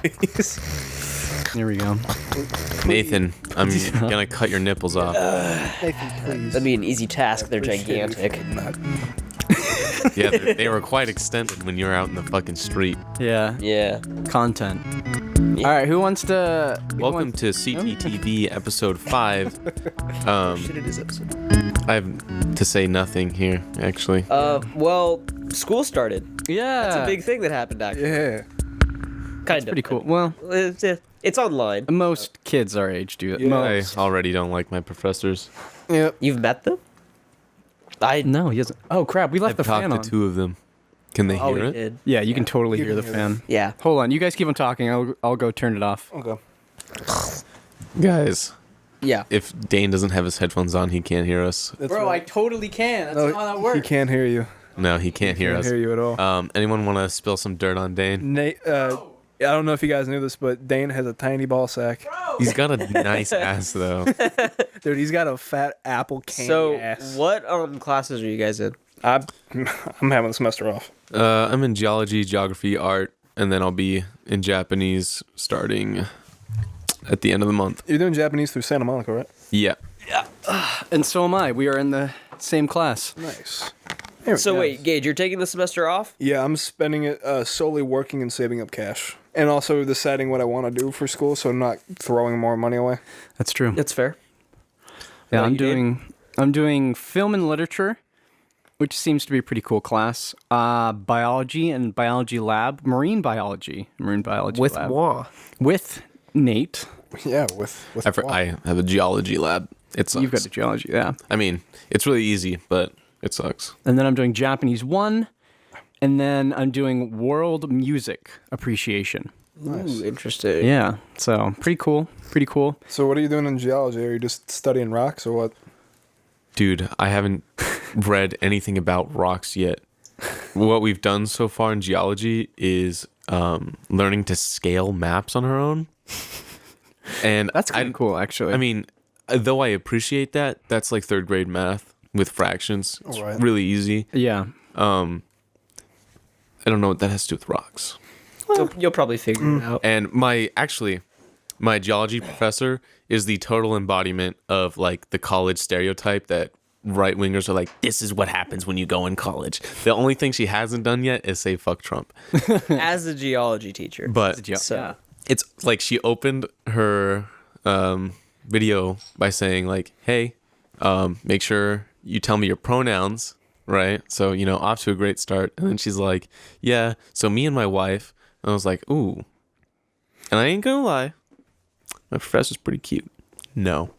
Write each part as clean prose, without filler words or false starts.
please. Here we go. Nathan, I'm gonna cut your nipples off. Nathan, please. That'd be an easy task. They're gigantic. Yeah, they were quite extended when you were out in the fucking street. Yeah. Yeah. Content. All right, who wants to... Welcome to CTTV episode 5. Shit, it is episode. I have to say nothing here, actually. Well, school started. Yeah. That's a big thing that happened, actually. Yeah. Kind of. Pretty cool. Well, It's online. most kids our age do it. Yeah. Most. I already don't like my professors. Yep. You've met them? No, he doesn't. Oh, crap. We left I've the fan talked on. to 2 of them. Can they Oh, hear we it? did. Yeah, you can totally You hear the can hear fan. Yeah. Hold on. You guys keep on talking. I'll go turn it off. Okay. Guys, Yeah. if Dane doesn't have his headphones on, he can't hear us. That's right. totally can. That's No, he can't hear you. No, he can't hear Can't us. hear you at all. Anyone want to spill some dirt on Dane? Nate, I don't know if you guys knew this, but Dane has a tiny ball sack. He's got a nice ass, though. Dude, he's got a fat apple candy So, ass. what classes are you guys in? I'm having the semester off. I'm in geology, geography, art, and then I'll be in Japanese starting at the end of the month. You're doing Japanese through Santa Monica, right? Yeah. And so am I. We are in the same class. Nice. So, wait, Gage, you're taking the semester off? Yeah, I'm spending it solely working and saving up cash. And also deciding what I want to do for school, so I'm not throwing more money away. That's true. That's fair. Yeah, What you I'm doing film and literature, which seems to be a pretty cool class. Biology and biology lab, marine biology With lab. moi. With Nate. Yeah, with I have a geology lab. It sucks. You've got the geology, yeah. I mean, it's really easy, but it sucks. And then I'm doing Japanese 1, and then I'm doing world music appreciation. Ooh, interesting. Yeah, so pretty cool. So what are you doing in geology? Are you just studying rocks or what? Dude, I haven't read anything about rocks yet. What we've done so far in geology is learning to scale maps on our own. And That's kind of cool, actually. I mean, though I appreciate that, that's like 3rd grade math with fractions. It's Right. really easy. yeah. I don't know what that has to do with rocks. You'll probably figure it out. And my geology professor is the total embodiment of like the college stereotype that right wingers are like, this is what happens when you go in college. The only thing she hasn't done yet is say fuck Trump. As a geology teacher. But So, it's like she opened her video by saying like, hey, make sure you tell me your pronouns, right? So, off to a great start. And then she's like, yeah, so me and my wife. And I was like, ooh. And I ain't gonna lie, my professor's pretty cute. No,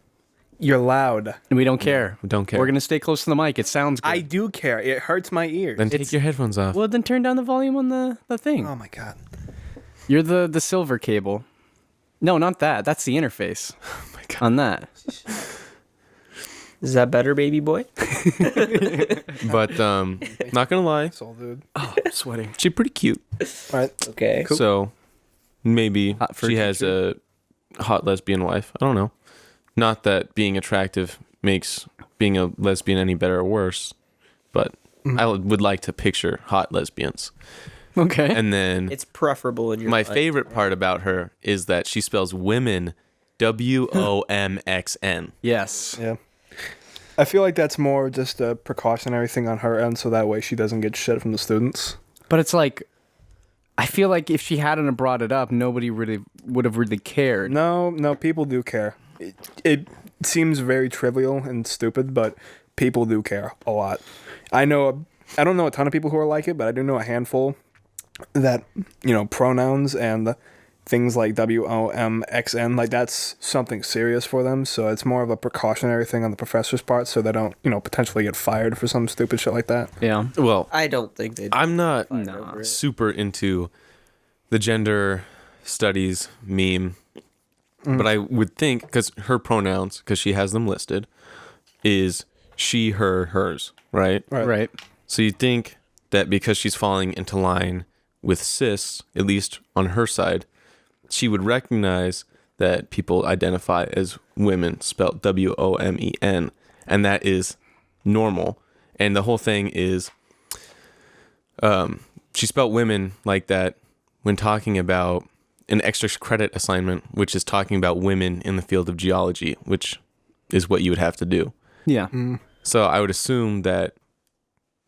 You're loud. And we don't care. we don't care. We're going to stay close to the mic. It sounds good. I do care. It hurts my ears. Then take your headphones off. Well, then turn down the volume on the thing. Oh my god. You're the silver cable. No, not that. That's the interface. Oh my God. On that. is that better, baby boy? But not gonna lie, Soul dude. Oh, I'm sweating. she's pretty cute. Right. Okay. So maybe Hot for she a has a hot lesbian wife. I don't know. Not that being attractive makes being a lesbian any better or worse, but I would like to picture hot lesbians. Okay. And then It's preferable in your my mind. favorite part about her is that she spells women WOMXN. Yes. Yeah. I feel like that's more just a precautionary thing on her end, so that way she doesn't get shit from the students. But it's like, I feel like if she hadn't have brought it up, nobody really would have really cared. No, people do care. It seems very trivial and stupid, but people do care a lot. I don't know a ton of people who are like it, but I do know a handful that, pronouns and things like WOMXN, like that's something serious for them. So it's more of a precautionary thing on the professor's part, so they don't, potentially get fired for some stupid shit like that. Yeah. Well, I don't think they. I'm not No. super into the gender studies meme, but I would think, because her pronouns, because she has them listed, is she, her, hers, right? Right. So you'd think that because she's falling into line with cis, at least on her side, she would recognize that people identify as women, spelled WOMEN, and that is normal. And the whole thing is, she spelled women like that when talking about an extra credit assignment, which is talking about women in the field of geology, which is what you would have to do. Yeah. So I would assume that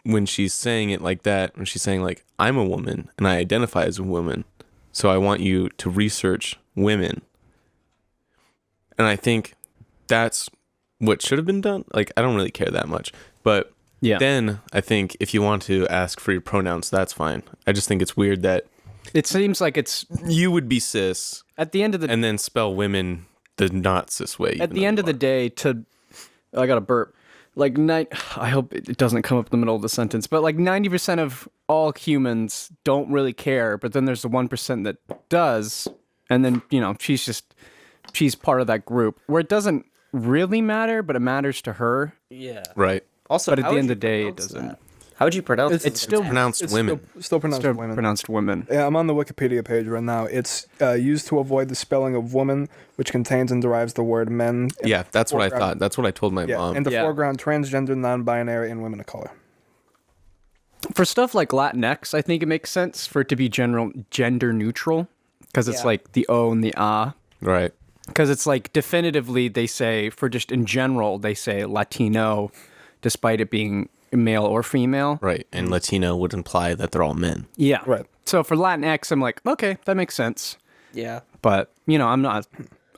when she's saying it like that, when she's saying like, I'm a woman and I identify as a woman, so I want you to research women. And I think that's what should have been done. Like, I don't really care that much. But Yeah. then I think if you want to ask for your pronouns, that's fine. I just think it's weird that It seems like it's you would be cis at the end of the and then spell women the not cis way. at the end of the day I got a burp. Like I hope it doesn't come up in the middle of the sentence, but like 90% of all humans don't really care, but then there's the 1% that does, and then, she's part of that group where it doesn't really matter, but it matters to her. Yeah. Right. Also, But at how the would end you of the day, it pronounce doesn't. that? How would you pronounce it? It's still Pronounced It's women. Still pronounced still women. pronounced women. Yeah, I'm on the Wikipedia page right now. It's used to avoid the spelling of woman, which contains and derives the word men. Yeah, that's what I foreground. thought. That's what I told my Yeah, mom. in the Yeah. foreground, transgender, non-binary, and women of color. For stuff like Latinx, I think it makes sense for it to be gender neutral, because it's Yeah. like the O and the ah. Right. Because it's like definitively they say, for just in general, they say Latino, despite it being male or female. Right. And Latino would imply that they're all men. Yeah. Right. So for Latinx, I'm like, okay, that makes sense. Yeah. But,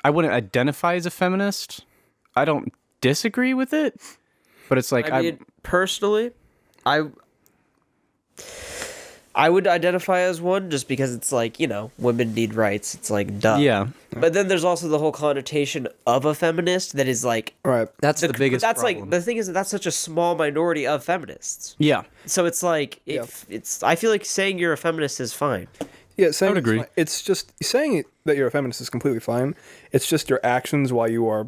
I wouldn't identify as a feminist. I don't disagree with it. But it's like, I mean, personally, I would identify as one just because it's like, women need rights. It's like, duh. yeah, But then there's also the whole connotation of a feminist that is like, Right. that's the biggest that's problem. like, the thing is that that's such a small minority of feminists. Yeah. So it's like, I feel like saying you're a feminist is fine. Yeah, saying would it's agree. fine. It's just saying that you're a feminist is completely fine. It's just your actions while you are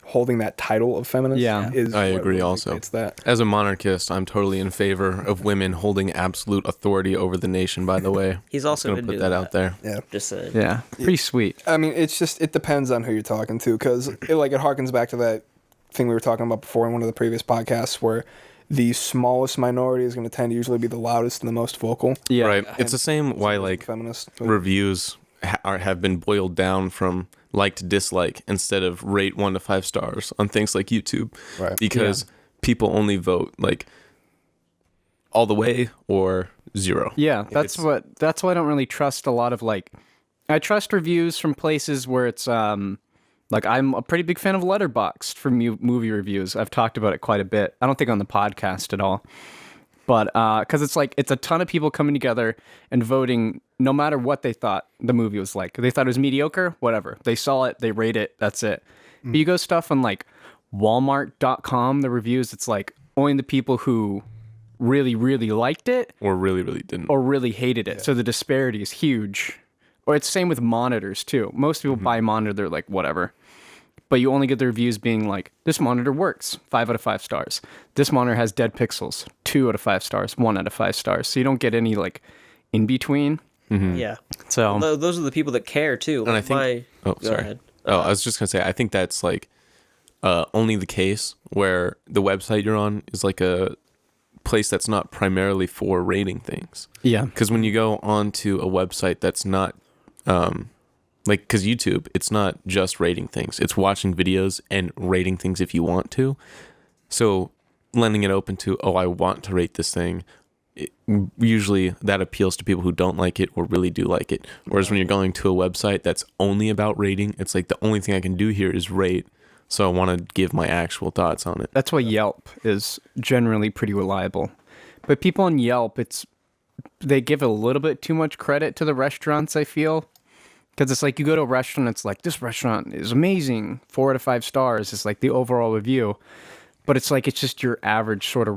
holding that title of feminist. Yeah. is I what agree really also. dictates that. As a monarchist, I'm totally in favor of women holding absolute authority over the nation, by the way. He's also going to been put doing that out there. Yeah. Just saying. Yeah. Pretty sweet. I mean, it depends on who you're talking to, because it harkens back to that thing we were talking about before in one of the previous podcasts, where the smallest minority is going to tend to usually be the loudest and the most vocal. Yeah. Right. It's the same why like Feminist. reviews have been boiled down from like to dislike instead of rate 1 to 5 stars on things like YouTube. Right. Because people only vote like all the way or 0. Yeah, that's why I don't really trust a lot of I trust reviews from places where it's like I'm a pretty big fan of Letterboxd for movie reviews. I've talked about it quite a bit. I don't think on the podcast at all. But because it's a ton of people coming together and voting no matter what they thought the movie was like. They thought it was mediocre, whatever. They saw it, they rate it, that's it. But you go stuff on like Walmart.com, the reviews, it's like only the people who really, really liked it Or really, really didn't. or really hated it. So the disparity is huge. Or it's same with monitors too. Most people buy a monitor, they're like, whatever. But you only get the reviews being like, this monitor works, 5 out of 5 stars. This monitor has dead pixels, 2 out of 5 stars, 1 out of 5 stars. So you don't get any like in between. Yeah. So Those are the people that care too. And I think Go sorry. ahead. I was just going to say I think that's like only the case where the website you're on is like a place that's not primarily for rating things. yeah, Because when you go onto a website that's not, because YouTube, it's not just rating things. It's watching videos and rating things if you want to. So lending it open to, I want to rate this thing, usually that appeals to people who don't like it or really do like it. Whereas when you're going to a website that's only about rating, it's like the only thing I can do here is rate. So I want to give my actual thoughts on it. that's why Yelp is generally pretty reliable. But people on Yelp, they give a little bit too much credit to the restaurants, I feel. Because it's like you go to a restaurant, it's like, this restaurant is amazing, 4 out of 5 stars. It's like the overall review. But it's like, it's just your average sort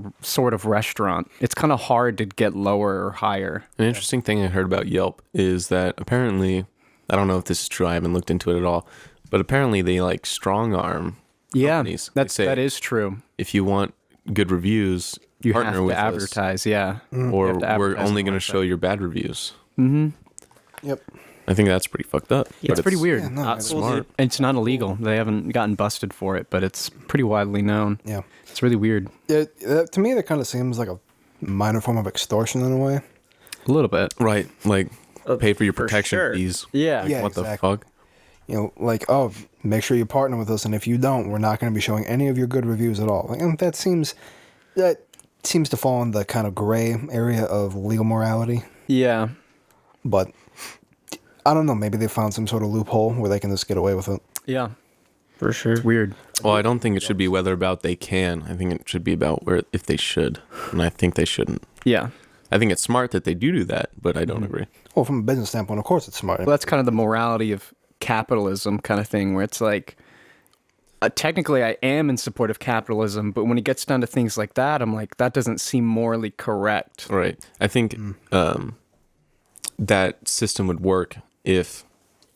of restaurant. It's kind of hard to get lower or higher. An interesting thing I heard about Yelp is that apparently, I don't know if this is true, I haven't looked into it at all, but apparently they like strong arm Yeah, companies. They say, that is true. if you want good reviews, You partner have with to us, advertise, yeah. or You have to we're advertise only on going the to show website. your bad reviews. Yep. I think that's pretty fucked up. Yeah, It's pretty weird. Yeah, no, Not it's cool, smart. dude. It's not illegal. They haven't gotten busted for it, but it's pretty widely known. Yeah. It's really weird. To me, that kind of seems like a minor form of extortion in a way. A little bit. Right. Like pay for your for protection sure. fees. Yeah. Yeah. What the exactly. fuck? You know, like, oh, make sure you partner with us, and if you don't, we're not going to be showing any of your good reviews at all. And that seems to fall in the kind of gray area of legal morality. Yeah. But I don't know. Maybe they found some sort of loophole where they can just get away with it. Yeah. For sure. Weird. Well, I don't think it should be whether about they can. I think it should be about where if they should, and I think they shouldn't. Yeah. I think it's smart that they do that, but I don't agree. Well, from a business standpoint, of course, it's smart. Well, that's kind of the morality of capitalism kind of thing, where it's like, technically I am in support of capitalism, but when it gets down to things like that, I'm like, that doesn't seem morally correct. Right. I think that system would work if,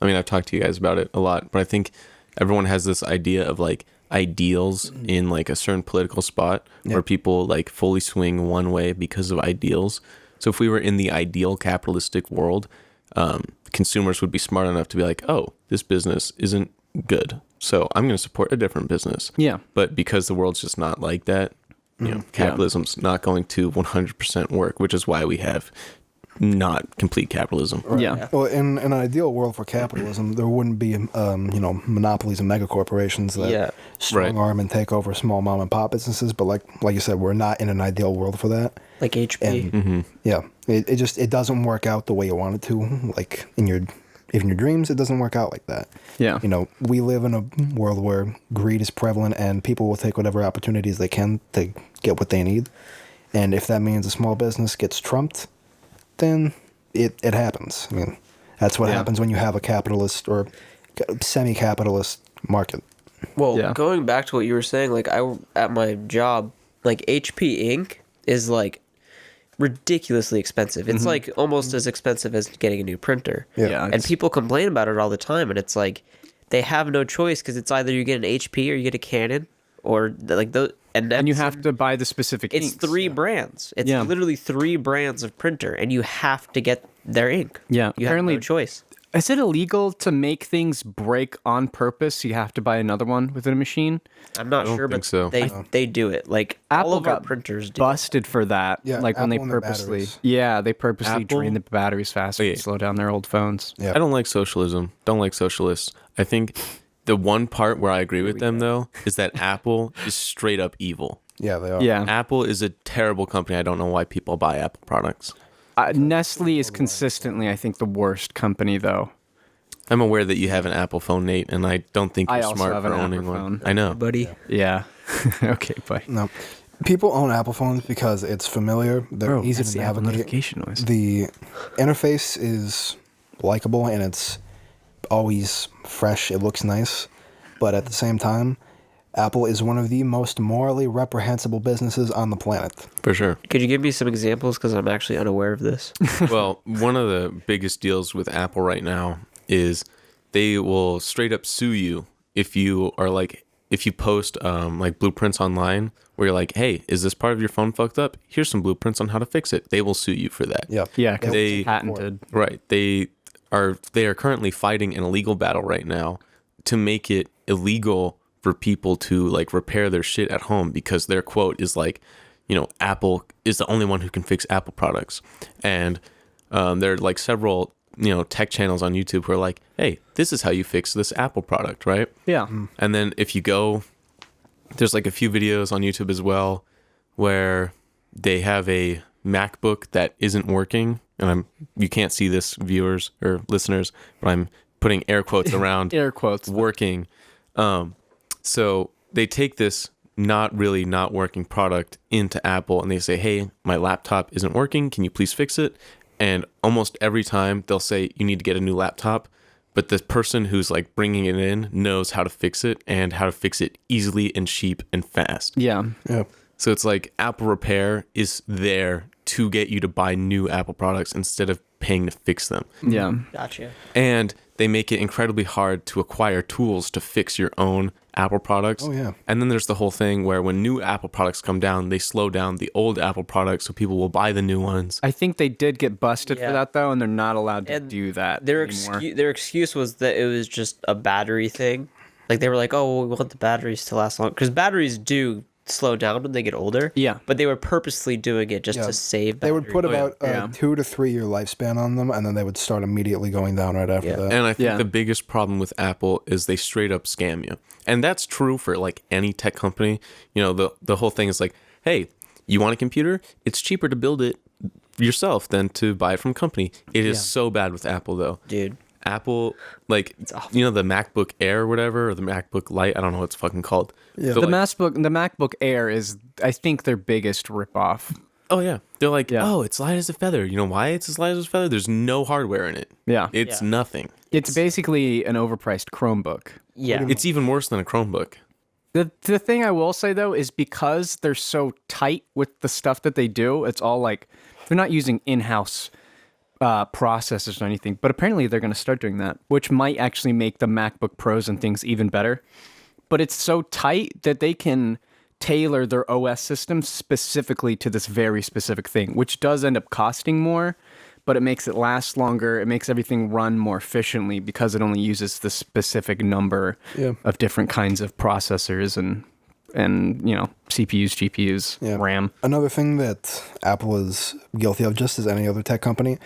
I mean, I've talked to you guys about it a lot, but I think everyone has this idea of like ideals in like a certain political spot where people like fully swing one way because of ideals. So if we were in the ideal capitalistic world, consumers would be smart enough to be like, oh, this business isn't good, so I'm going to support a different business. Yeah. But because the world's just not like that, you know, capitalism's not going to 100% work, which is why we have not complete capitalism. Yeah. Well, in an ideal world for capitalism, there wouldn't be, monopolies and megacorporations that strong arm and take over small mom and pop businesses. But like you said, we're not in an ideal world for that. Like HP. And, yeah, it doesn't work out the way you want it to. Like in your dreams, it doesn't work out like that. Yeah. You know, we live in a world where greed is prevalent, and people will take whatever opportunities they can to get what they need. And if that means a small business gets trumped, then it happens. I mean, that's what happens when you have a capitalist or semi-capitalist market. Well, going back to what you were saying, like at my job, like HP Inc. is like ridiculously expensive. It's like almost as expensive as getting a new printer. Yeah. And people complain about it all the time, and it's like they have no choice because it's either you get an HP or you get a Canon, or like those. And you have to buy the specific It's inks. 3 brands. It's literally 3 brands of printer, and you have to get their ink. Yeah. You Apparently, have no choice. Is it illegal to make things break on purpose? So you have to buy another one within a machine? I'm not sure, think but so. they do it. Like Apple all of our got printers do. busted for that. Yeah, like when they Apple and their purposely, batteries. they purposely Apple? drain the batteries faster to slow down their old phones. Yeah. I don't like socialism. Don't like socialists. I think the one part where I agree with them, though, is that Apple is straight up evil. Yeah, they are. Yeah. Apple is a terrible company. I don't know why people buy Apple products. Nestle is consistently, I think, the worst company, though. I'm aware that you have an Apple phone, Nate, and I don't think I you're also smart have for an owning Apple one. phone. I know. buddy. Yeah. Okay, bye. No. People own Apple phones because it's familiar. They're easy that's to the Apple navigate. notification noise. The interface is likable, and it's always fresh. It looks nice. But at the same time, Apple is one of the most morally reprehensible businesses on the planet. For sure. Could you give me some examples? Because I'm actually unaware of this. Well, one of the biggest deals with Apple right now is they will straight up sue you if you post like blueprints online where you're like, hey, is this part of your phone fucked up? Here's some blueprints on how to fix it. They will sue you for that. Yeah. Yeah, because They- it's patented. Right. They are currently fighting an illegal battle right now to make it illegal for people to like repair their shit at home because their quote is like, you know, Apple is the only one who can fix Apple products. And there are like several, you know, tech channels on YouTube who are like, hey, this is how you fix this Apple product, right? Yeah. And then if you go, there's like a few videos on YouTube as well where they have a MacBook that isn't working. And you can't see this, viewers or listeners, but I'm putting air quotes around Air quotes. working. So they take this not working product into Apple and they say, hey, my laptop isn't working. Can you please fix it? And almost every time they'll say you need to get a new laptop. But the person who's like bringing it in knows how to fix it and how to fix it easily and cheap and fast. Yeah. Yeah. So it's like Apple Repair is there to get you to buy new Apple products instead of paying to fix them. Yeah. Gotcha. And they make it incredibly hard to acquire tools to fix your own Apple products. Oh, yeah. And then there's the whole thing where when new Apple products come down, they slow down the old Apple products so people will buy the new ones. I think they did get busted Yeah. for that, though, and they're not allowed to And do that Their anymore. their excuse was that it was just a battery thing. Like they were like, "Oh, well, we want the batteries to last long," because batteries do slow down when they get older. Yeah. But they were purposely doing it just Yeah. to save They would put Oh, yeah. about a Yeah. 2 to 3 year lifespan on them, and then they would start immediately going down right after Yeah. that. And I think Yeah. the biggest problem with Apple is they straight up scam you. And that's true for like any tech company. You know, the whole thing is like, hey, you want a computer? It's cheaper to build it yourself than to buy it from a company. It is so bad with Apple though. Dude. Apple, like, awful. you know, the MacBook Air or whatever, or the MacBook Lite, I don't know what it's fucking called. Yeah. They're The like, MacBook Air is, I think, their biggest ripoff. oh yeah. They're like, Yeah. oh, it's light as a feather. You know why it's as light as a feather? There's no hardware in it. Yeah. It's Yeah. nothing. It's basically an overpriced Chromebook. Yeah. It's even worse than a Chromebook. The thing I will say though is because they're so tight with the stuff that they do, it's all like they're not using in-house processors or anything. But apparently they're going to start doing that, which might actually make the MacBook Pros and things even better. But it's so tight that they can tailor their OS system specifically to this very specific thing, which does end up costing more, but it makes it last longer. It makes everything run more efficiently because it only uses the specific number Yeah. of different kinds of processors and you know, CPUs, GPUs, Yeah. RAM. Another thing that Apple is guilty of, just as any other tech company,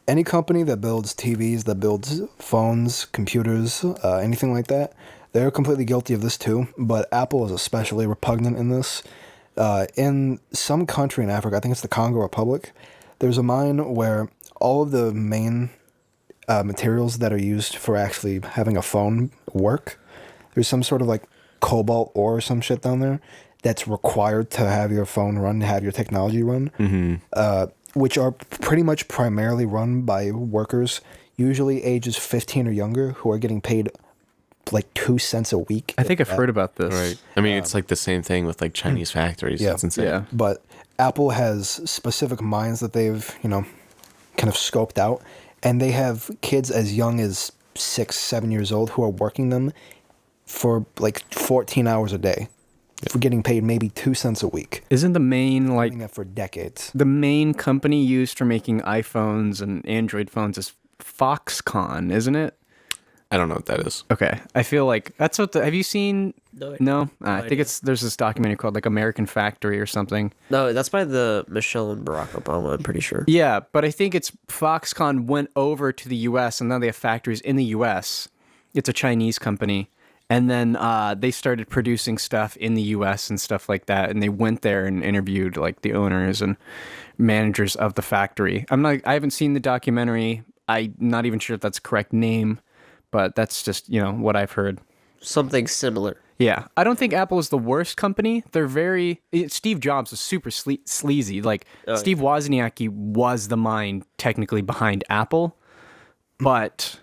any company that builds TVs, that builds phones, computers, anything like that, they're completely guilty of this too. But Apple is especially repugnant in this. In some country in Africa, I think it's the Congo Republic, there's a mine where all of the main materials that are used for actually having a phone work, there's some sort of like cobalt ore or some shit down there that's required to have your phone run, to have your technology run, which are pretty much primarily run by workers, usually ages 15 or younger, who are getting paid like 2 cents a week. I think I've heard about this. Right. I mean, it's like the same thing with like Chinese factories. yeah. It's insane. Yeah. But Apple has specific mines that they've, you know, kind of scoped out, and they have kids as young as 6, 7 years old who are working them for like 14 hours a day, for getting paid maybe 2 cents a week. Isn't the main Doing that for decades. the main company used for making iPhones and Android phones is Foxconn, isn't it? I don't know what that is. Okay, I feel like that's what have you seen? No, No, I think idea. there's this documentary called like American Factory or something. No, that's by the Michelle and Barack Obama, I'm pretty sure. Yeah, but I think it's Foxconn went over to the U.S. and now they have factories in the U.S. It's a Chinese company, and then they started producing stuff in the U.S. and stuff like that. And they went there and interviewed like the owners and managers of the factory. I haven't seen the documentary. I'm not even sure if that's the correct name, but that's just what I've heard. Something similar. Yeah, I don't think Apple is the worst company. They're Steve Jobs was super sleazy. Like Steve Wozniacki was the mind technically behind Apple, but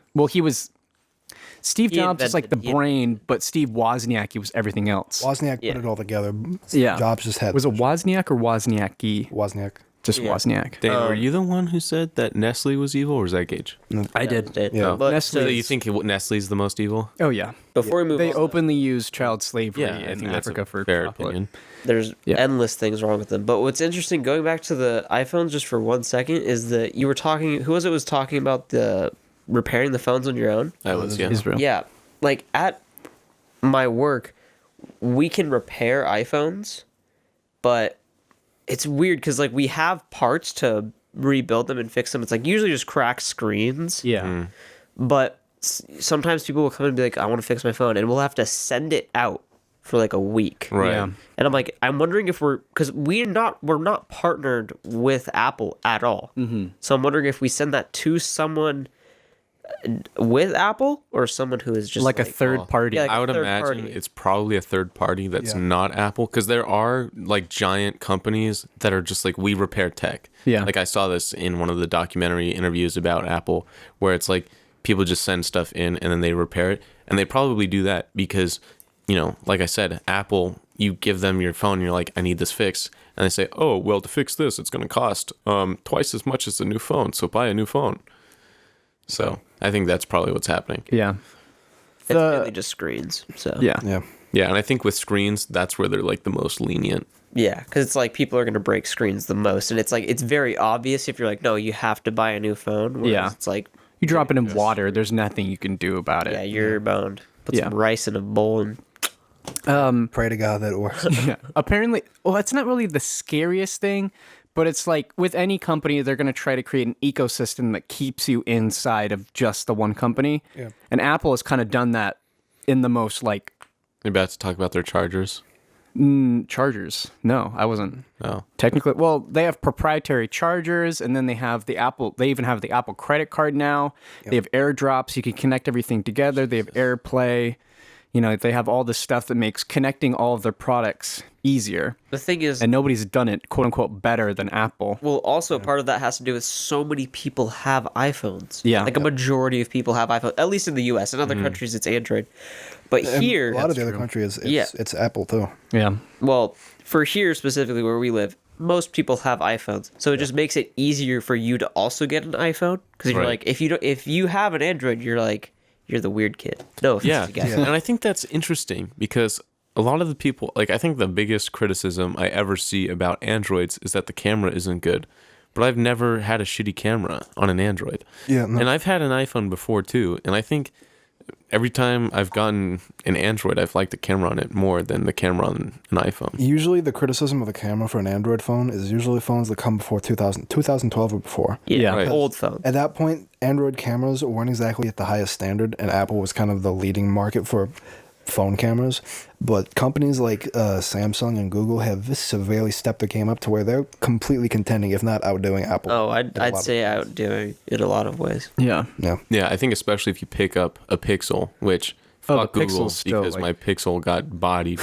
Steve He Jobs is like the invented- brain, but Steve Wozniacki was everything else. Wozniak Yeah. put it all together. Yeah. Jobs just had Was it Wozniak or Wozniacki? Wozniak. Just Yeah. Wozniak. Dan, were you the one who said that Nestle was evil, or was that Gage? I did. Yeah. But Nestle- So so you think Nestle's the most evil? Oh yeah. before we move They on, openly use child slavery I in think that's Africa a for fair chocolate. opinion. there's Yeah. endless things wrong with them. But what's interesting, going back to the iPhones just for 1 second, is that you were talking. Who was talking about the repairing the phones on your own? That was yeah. Israel. Yeah, like at my work, we can repair iPhones, but it's weird because like we have parts to rebuild them and fix them. It's like usually just cracked screens. Yeah. But sometimes people will come and be like, I want to fix my phone, and we'll have to send it out for like a week. Right. Yeah. And I'm like, I'm wondering if because we're not partnered with Apple at all. Mm-hmm. So I'm wondering if we send that to someone with Apple or someone who is just Like a third party. Yeah, like I would a third imagine party. it's probably a third party that's Yeah. not Apple, because there are like giant companies that are just like, we repair tech. Yeah. Like I saw this in one of the documentary interviews about Apple, where it's like people just send stuff in and then they repair it, and they probably do that because, like I said, Apple, you give them your phone and you're like, I need this fixed, and they say, oh well, to fix this it's going to cost twice as much as a new phone, so buy a new phone. So I think that's probably what's happening. Yeah. It's The- mainly just screens. So Yeah. Yeah. Yeah, and I think with screens, that's where they're like the most lenient. yeah, because it's like people are going to break screens the most, and it's like it's very obvious if you're like, no, you have to buy a new phone. Whereas Yeah. it's like, You drop it in water, there's nothing you can do about it. yeah, you're bound. Put Yeah. some rice in a bowl and Pray to God that it works. Yeah. Apparently, well, it's not really the scariest thing, but it's like with any company, they're going to try to create an ecosystem that keeps you inside of just the one company. Yeah. And Apple has kind of done that in the most like You're about to talk about their chargers. chargers. No, I wasn't. No. Technically, well, they have proprietary chargers, and then they have the Apple. They even have the Apple credit card now. They have AirDrops. You can connect everything together. They have AirPlay. You know, they have all this stuff that makes connecting all of their products easier. The thing is, And nobody's done it, quote unquote, better than Apple. well, also part of that has to do with so many people have iPhones. Yeah. Like a majority of people have iPhones, at least in the US. In other countries, it's Android. But And here, a lot of the other countries, it's Apple too. Yeah. well, for here specifically where we live, most people have iPhones, so it just makes it easier for you to also get an iPhone because you're Right. like, if you have an Android, you're the weird kid. No offense, Yeah. you guys. And I think that's interesting because a lot of the people, like, I think the biggest criticism I ever see about Androids is that the camera isn't good. But I've never had a shitty camera on an Android. Yeah, no. And I've had an iPhone before too. And I think every time I've gotten an Android, I've liked the camera on it more than the camera on an iPhone. Usually the criticism of the camera for an Android phone is usually phones that come before 2012 or before. Yeah. Right. Old phone. At that point, Android cameras weren't exactly at the highest standard, and Apple was kind of the leading market for phone cameras. But companies like Samsung and Google have severely stepped the game up to where they're completely contending, if not outdoing Apple. Oh, in a I'd lot of- say outdoing it a lot of ways. Yeah. Yeah. Yeah, I think especially if you pick up a Pixel, which Oh, fuck the Google Pixel's still, because like- my Pixel got bodied.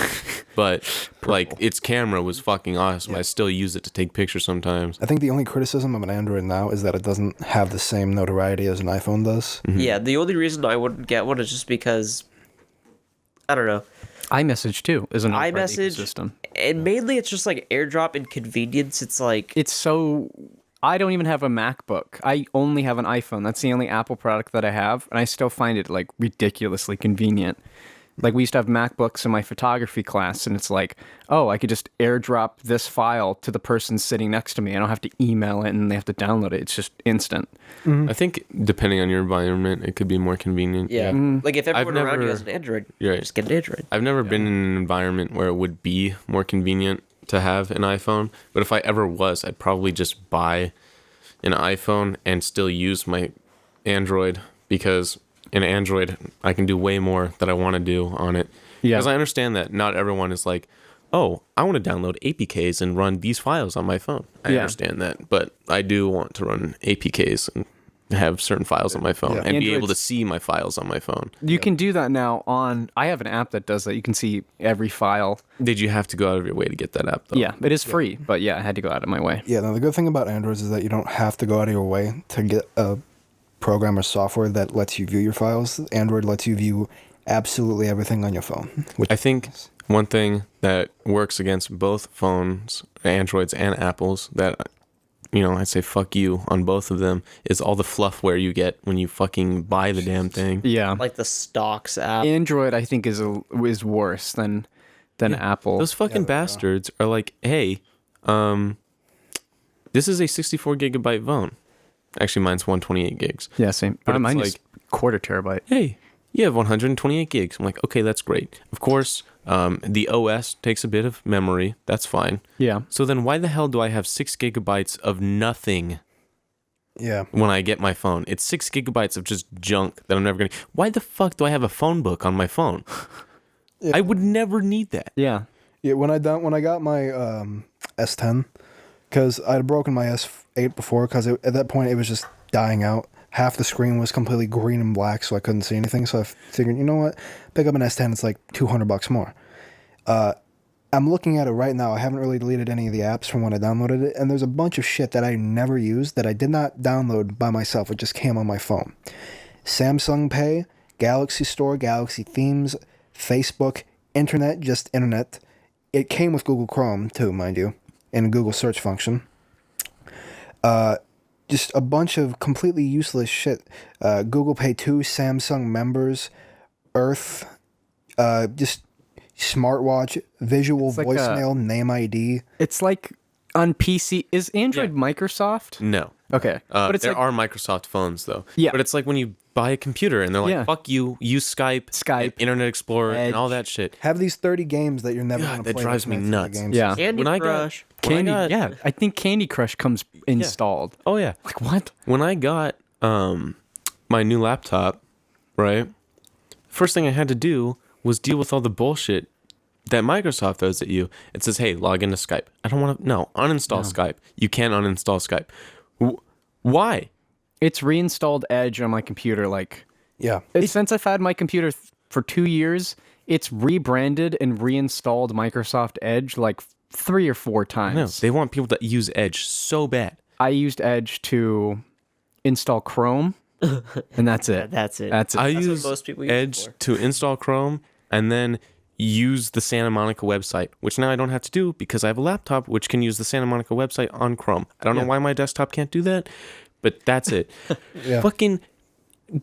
But like its camera was fucking awesome. I still use it to take pictures sometimes. I think the only criticism of an Android now is that it doesn't have the same notoriety as an iPhone does. Yeah, the only reason I wouldn't get one is just because I don't know. iMessage too is an iMessage, system. and mainly it's just like AirDrop and convenience. It's like It's so. I don't even have a MacBook. I only have an iPhone. That's the only Apple product that I have, and I still find it like ridiculously convenient. Like we used to have MacBooks in my photography class, and it's like, oh, I could just AirDrop this file to the person sitting next to me. I don't have to email it, and they have to download it. It's just instant. I think depending on your environment, it could be more convenient. yeah, like if everyone around you never- has an Android, Right. just get an Android. I've never been in an environment where it would be more convenient to have an iPhone, but if I ever was, I'd probably just buy an iPhone and still use my Android because in Android I can do way more that I want to do on it. Yeah. Because I understand that not everyone is like, oh, I want to download APKs and run these files on my phone. I Yeah. understand that, but I do want to run APKs and have certain files on my phone Yeah. and be able to Android's- see my files on my phone. You can do that now on. I have an app that does that. You can see every file. Did you have to go out of your way to get that app though? Yeah, it is free, but yeah, I had to go out of my way. Yeah, now the good thing about Androids is that you don't have to go out of your way to get a program or software that lets you view your files. Android lets you view absolutely everything on your phone. Which I think one thing that works against both phones, Androids and Apples, that, you know, I'd say fuck you on both of them, is all the fluffware you get when you fucking buy the damn thing. Yeah, Like the stocks app. Android I think is worse than Apple. Those fucking bastards are like, hey, this is a 64 gigabyte phone. Actually, mine's 128 gigs. Yeah, same. But it's Mine is like- quarter terabyte. Hey, you have 128 gigs. I'm like, okay, that's great. Of course, the OS takes a bit of memory. That's fine. Yeah. So then why the hell do I have 6 gigabytes of nothing yeah, when I get my phone? It's 6 gigabytes of just junk that I'm never going to... Why the fuck do I have a phone book on my phone? Yeah. I would never need that. Yeah. yeah. When I got my S10, because I had broken my S8 before, because at that point it was just dying out. Half the screen was completely green and black, so I couldn't see anything. So I figured, you know what, pick up an S10. It's like $200 more. I'm looking at it right now. I haven't really deleted any of the apps from when I downloaded it, and there's a bunch of shit that I never used that I did not download by myself. It just came on my phone. Samsung Pay, Galaxy Store, Galaxy Themes, Facebook, Internet, just Internet. It came with Google Chrome too, mind you, and a Google search function. Just a bunch of completely useless shit. Google Pay 2, Samsung members, Earth, just smartwatch, visual like voicemail, name ID. It's like on PC. Is Android Microsoft? No. Okay. But it's there like, are Microsoft phones, though. Yeah. But it's like when you buy a computer, and they're like, Yeah. fuck you, use Skype, and Internet Explorer, and all Edge. that shit. Have these 30 games that you're never God, going to that play. drives me connected to the nuts. game Yeah. system. Candy When I got- Crush. Candy, got- yeah, I think Candy Crush comes installed. Oh yeah. Like what? When I got my new laptop, right? First thing I had to do was deal with all the bullshit that Microsoft throws at you. It says, "Hey, log into Skype." I don't want to. No, uninstall Skype. You can't uninstall Skype. Why? It's reinstalled Edge on my computer. Like Yeah. since I've had my computer for 2 years, it's rebranded and reinstalled Microsoft Edge like 3 or 4 No, times. they want people to use Edge so bad. I used Edge to install Chrome, and that's it. That's it. That's it. I That's what use most people use it Edge for. to install Chrome and then use the Santa Monica website, which now I don't have to do because I have a laptop which can use the Santa Monica website on Chrome. I don't know why my desktop can't do that, but that's it. Yeah. Fucking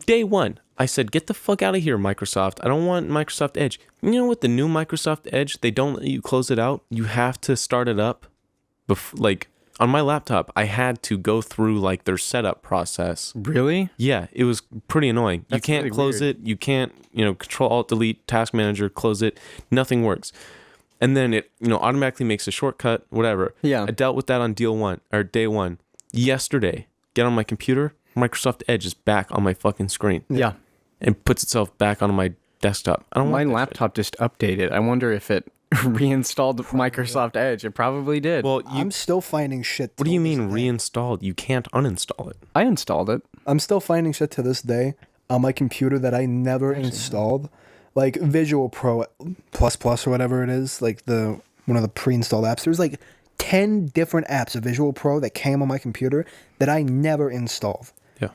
day one, I said, get the fuck out of here, Microsoft. I don't want Microsoft Edge. You know what? The new Microsoft Edge, they don't let you close it out. You have to start it up. Like on my laptop, I had to go through like their setup process. Really? Yeah, it was pretty annoying. That's you can't really close weird. it. You can't, Control Alt Delete Task Manager, close it. Nothing works. And then it, automatically makes a shortcut, whatever. Yeah. I dealt with that on day one. Yesterday, get on my computer, Microsoft Edge is back on my fucking screen Yeah. and puts itself back on my desktop. I don't My want that laptop just updated. I wonder if it reinstalled Microsoft Edge. It probably did. shit. Well, I'm still finding shit. what do you mean reinstalled? You can't uninstall it. I installed it. I'm still finding shit to this day on my computer that I never installed. Like Visual Pro plus or whatever it is, like one of the pre-installed apps. There's like 10 different apps of Visual Pro that came on my computer that I never installed. Yeah.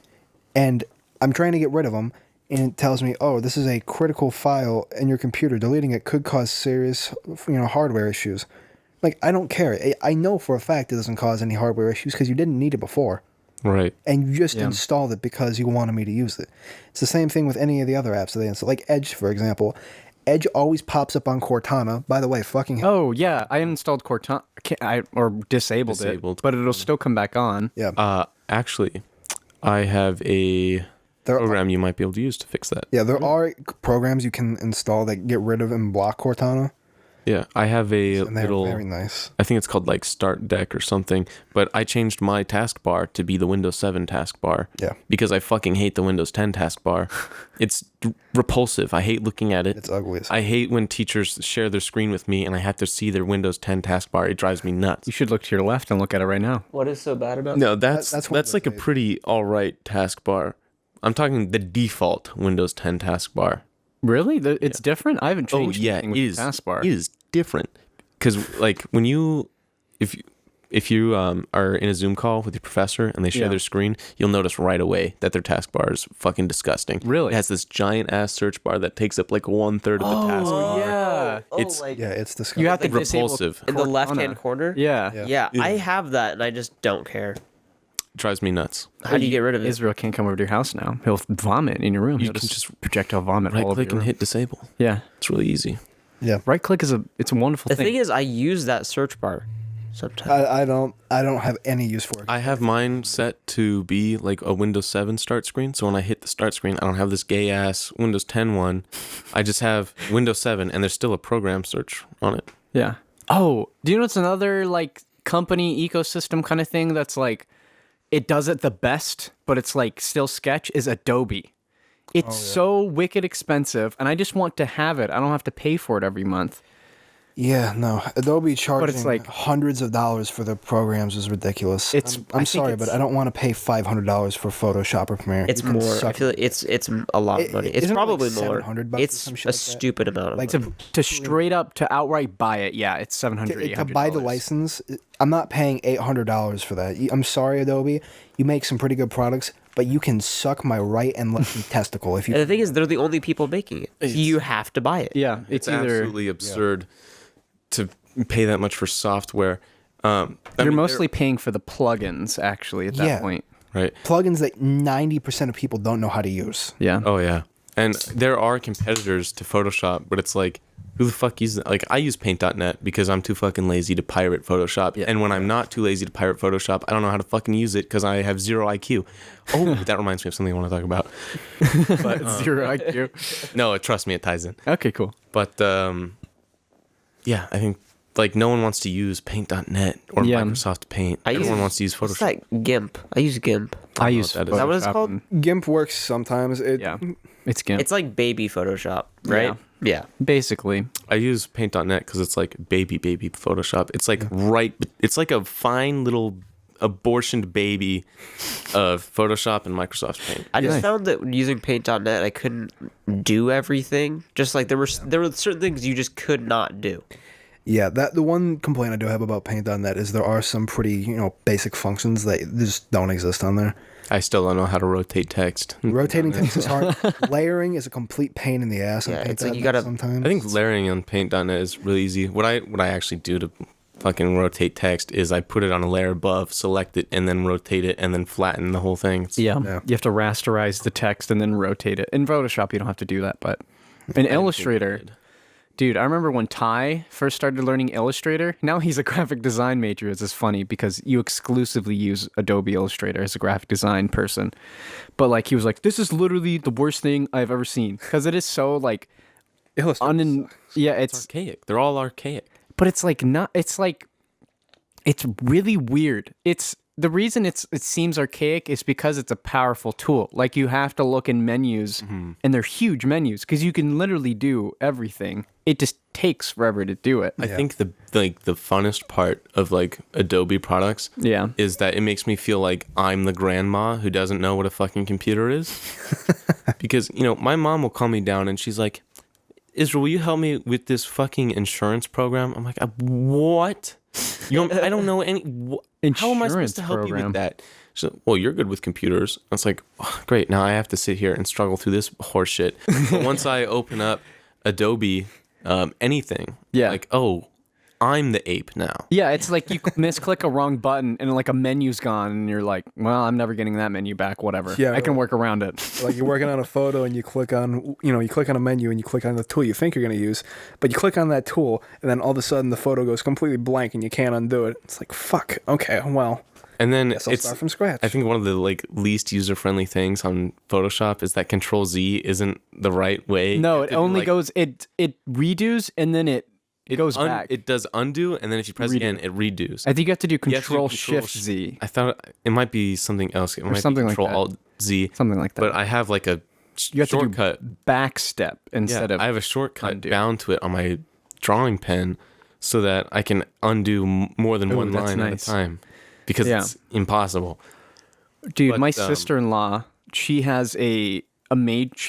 And I'm trying to get rid of them, and it tells me, "Oh, this is a critical file in your computer. Deleting it could cause serious, hardware issues." Like, I don't care. I know for a fact it doesn't cause any hardware issues because you didn't need it before, Right. and you just installed it because you wanted me to use it. It's the same thing with any of the other apps that they install, like Edge, for example. Edge always pops up on Cortana. By the way, fucking hell. Oh yeah, I uninstalled Cortana or disabled Disabled. it, but it'll still come back on. Yeah, Actually, I have a there. program you might be able to use to fix that. Yeah, there are programs you can install that get rid of and block Cortana, Yeah, I have a and they're little. very nice. I think it's called like Start Deck or something. But I changed my taskbar to be the Windows 7 taskbar. Yeah. Because I fucking hate the Windows 10 taskbar. It's repulsive. I hate looking at it. It's ugly as I hate when teachers share their screen with me and I have to see their Windows 10 taskbar. It drives me nuts. You should look to your left and look at it right now. What is so bad about No, that's That's Windows like a 8. pretty all right taskbar. I'm talking the default Windows 10 taskbar. Really? It's different. I haven't Oh changed yeah, anything it with is. the taskbar. It is different because like when if you are in a Zoom call with your professor and they share Yeah. their screen, you'll notice right away that their taskbar is fucking disgusting. Really? It has this giant ass search bar that takes up like 1/3 of the taskbar. yeah. It's- like Yeah, it's disgusting. You have to Like disable repulsive. in the Cortana. left-hand corner. Yeah. Yeah, I have that, and I just don't care. It drives me nuts. How do you get rid of it? Israel can't come over to your house now. He'll vomit in your room. You He'll can just projectile vomit Right all over click your and room. hit disable. Yeah. It's really easy. Yeah, Right click is it's a wonderful The thing. thing is, I use that search bar sometimes. I don't have any use for it. I have mine set to be like a Windows 7 start screen. So when I hit the start screen, I don't have this gay ass Windows 10 one. I just have Windows 7 and there's still a program search on it. Yeah. Oh, do you know what's another like company ecosystem kind of thing that's like it does it the best, but it's like still sketch is Adobe. It's so wicked expensive, and I just want to have it. I don't have to pay for it every month. Yeah, no. Adobe charging like- hundreds of dollars for their programs is ridiculous. It's- I'm I think sorry, but it's- I don't want to pay $500 for Photoshop or Premiere. It's You can more. I suck feel like it's a lot of money. It's isn't it like probably more. $700 or It's some shit a like that? stupid amount of Like money. To straight up to outright buy it, yeah, it's $700. to buy the license. I'm not paying $800 for that. I'm sorry, Adobe. You make some pretty good products, but you can suck my right and left testicle if you. And the thing is, they're the only people making it. You have to buy it. Yeah, It's either absolutely absurd to pay that much for software. I you're mean, mostly paying for the plugins actually at that Yeah. point. right. Plugins that 90% of people don't know how to use. Yeah. Oh yeah, and there are competitors to Photoshop, but it's like Who the fuck uses it? Like, I use paint.net because I'm too fucking lazy to pirate Photoshop. Yeah. And when I'm not too lazy to pirate Photoshop, I don't know how to fucking use it because I have 0 IQ. Oh, that reminds me of something I want to talk about. But 0 IQ. no, trust me, it ties in. Okay, cool. But yeah, I think like no one wants to use paint.net or Yeah. Microsoft Paint. Everyone wants to use What's Photoshop. that? GIMP. I use GIMP. I use what that is. Is that what it's Photoshop called? and- GIMP works sometimes. Yeah, it's GIMP. It's like baby Photoshop, right? Yeah. Basically. I use paint.net because it's like baby Photoshop. It's like it's like a fine little abortioned baby of Photoshop and Microsoft Paint. I just Nice. found that using paint.net I couldn't do everything. Just like there were certain things you just could not do. Yeah, that the one complaint I do have about Paint.net is there are some pretty, basic functions that just don't exist on there. I still don't know how to rotate text. Rotating text is hard. Layering is a complete pain in the ass on Yeah, it's Paint.net like you gotta- sometimes. I think layering on paint.net is really easy. What I actually do to fucking rotate text is I put it on a layer above, select it, and then rotate it, and then flatten the whole thing. Yeah. Yeah. You have to rasterize the text and then rotate it. In Photoshop, you don't have to do that, but in Illustrator, dude, I remember when Ty first started learning Illustrator. Now he's a graphic design major. It's just funny because you exclusively use Adobe Illustrator as a graphic design person. But like he was like, this is literally the worst thing I've ever seen because it is so like Illustrator yeah, It's it's archaic. They're all archaic. but it's like not it's like it's really weird. It's the reason it seems archaic is because it's a powerful tool. Like you have to look in menus and they're huge menus because you can literally do everything. It just takes forever to do it. I think the funnest part of like Adobe products Yeah. is that it makes me feel like I'm the grandma who doesn't know what a fucking computer is. Because, my mom will call me down and she's like, Israel, will you help me with this fucking insurance program? I'm like, what? I don't know any. How am I supposed to help you with that? She's like, well, you're good with computers. I was like, oh, great. Now I have to sit here and struggle through this horse shit. But once I open up Adobe, anything, Yeah. like, oh, I'm the ape now. Yeah, it's like you misclick a wrong button and like a menu's gone and you're like, well, I'm never getting that menu back, whatever. Yeah, I can work around it. Like you're working on a photo and you click on, you click on a menu and you click on the tool you think you're going to use, but you click on that tool and then all of a sudden the photo goes completely blank and you can't undo it. It's like, fuck, okay, well, And then guess I'll start from scratch. I think one of the like least user friendly things on Photoshop is that Control Z isn't the right way. No, You have it to do, only like, goes it redos and then it goes back. It does undo, and then if you press Redo. again, it redos. I think you have to do You have to do Control Shift Z, I thought it might be something else. It might something be like Control that. Alt Z. something like that. But I have like a You have to do shortcut. back step instead Yeah, of I have a shortcut undo. bound to it on my drawing pen, so that I can undo more than Ooh, one that's line at nice. a time, because Yeah. it's impossible. Dude, But, my sister-in-law, she has she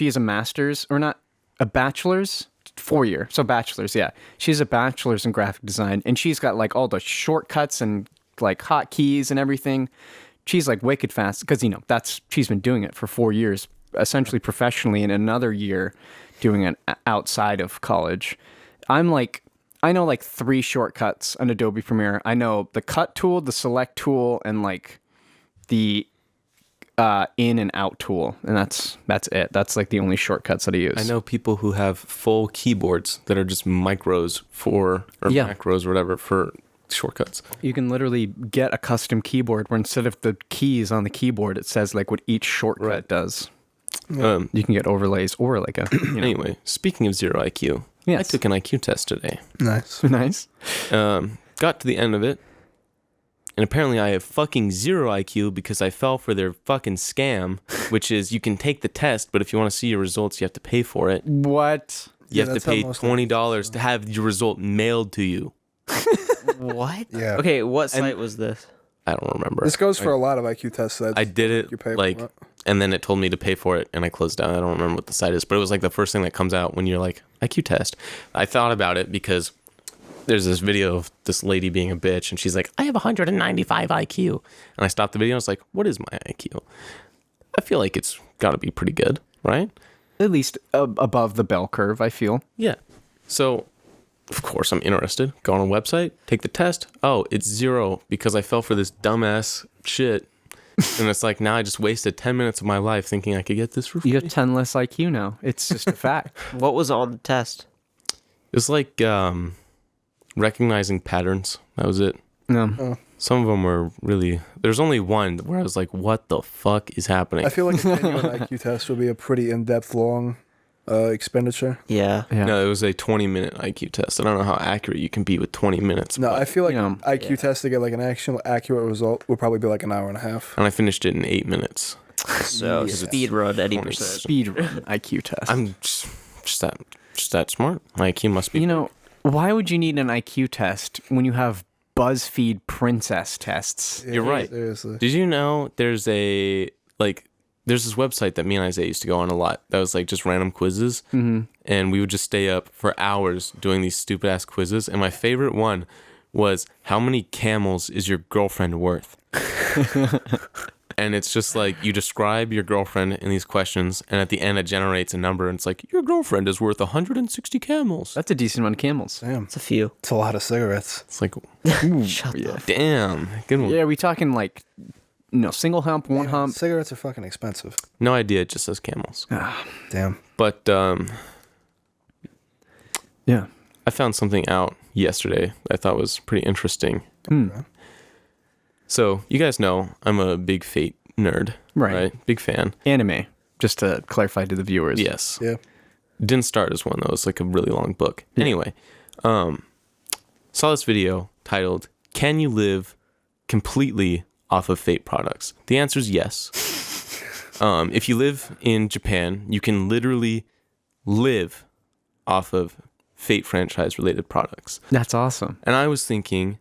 has a master's or not a bachelor's 4-year. So bachelor's, yeah. She has a bachelor's in graphic design and she's got like all the shortcuts and like hotkeys and everything. She's like wicked fast because she's been doing it for 4 years, essentially professionally, and another year doing it outside of college. I know like 3 shortcuts on Adobe Premiere. I know the cut tool, the select tool, and like the in and out tool, and that's it. That's like the only shortcuts that I use. I know people who have full keyboards that are just micros or Yeah. macros or whatever for shortcuts. You can literally get a custom keyboard where instead of the keys on the keyboard, it says like what each shortcut does. You can get overlays or like a Anyway, speaking of 0 IQ, I Yes. took an IQ test today. nice. nice. Got to the end of it, and apparently I have fucking 0 IQ because I fell for their fucking scam, which is you can take the test, but if you want to see your results, you have to pay for it. What? You Yeah, have that's to how pay most $20 to have your result mailed to you. What? Yeah. Okay, what site was this? I don't remember. This goes for a lot of IQ tests. I did it You pay for like, it. and then it told me to pay for it, and I closed down. I don't remember what the site is, but it was like the first thing that comes out when you're like IQ test. I thought about it because there's this video of this lady being a bitch, and she's like, I have 195 IQ, and I stopped the video. And I was like, what is my IQ? I feel like it's got to be pretty good, right? At least above the bell curve, I feel. Yeah. So, of course, I'm interested. Go on a website, take the test. Oh, it's 0 because I fell for this dumbass shit. And it's like, now I just wasted 10 minutes of my life thinking I could get this for free. You have 10 less IQ now. It's just a fact. What was on the test? It's like recognizing patterns. That was it. No. Some of them were really. There's only one where I was like, "What the fuck is happening?" I feel like a genuine IQ test would be a pretty in-depth, long expenditure. Yeah. Yeah. No, it was a 20-minute IQ test. I don't know how accurate you can be with 20 minutes. No, but- I feel like you know, IQ test to get like an actual accurate result would probably be like an hour and a half. and I finished it in 8 minutes. So Yes. speed run any 20. percent. Speed run IQ test. I'm just that smart. My IQ must be. You know, why would you need an IQ test when you have BuzzFeed princess tests? You're right. Seriously. Did you know there's this website that me and Isaiah used to go on a lot that was like just random quizzes, and we would just stay up for hours doing these stupid ass quizzes. And my favorite one was, how many camels is your girlfriend worth? And it's just like you describe your girlfriend in these questions, and at the end it generates a number, and it's like, your girlfriend is worth 160 camels. That's a decent amount of camels. Damn, It's a few. it's a lot of cigarettes. It's like, Shut yeah. up. damn, good one. Yeah, are we talking like, single hump, one hump? Cigarettes are fucking expensive. No idea, it just says camels. Damn. But Yeah. I found something out yesterday that I thought was pretty interesting. So, you guys know I'm a big Fate nerd, Right. Big fan. Anime, just to clarify to the viewers. Yes. Yeah. Didn't start as one, though. It's like a really long book. Anyway, saw this video titled, Can You Live Completely Off of Fate Products? The answer is yes. If you live in Japan, you can literally live off of Fate franchise-related products. That's awesome. And I was thinking,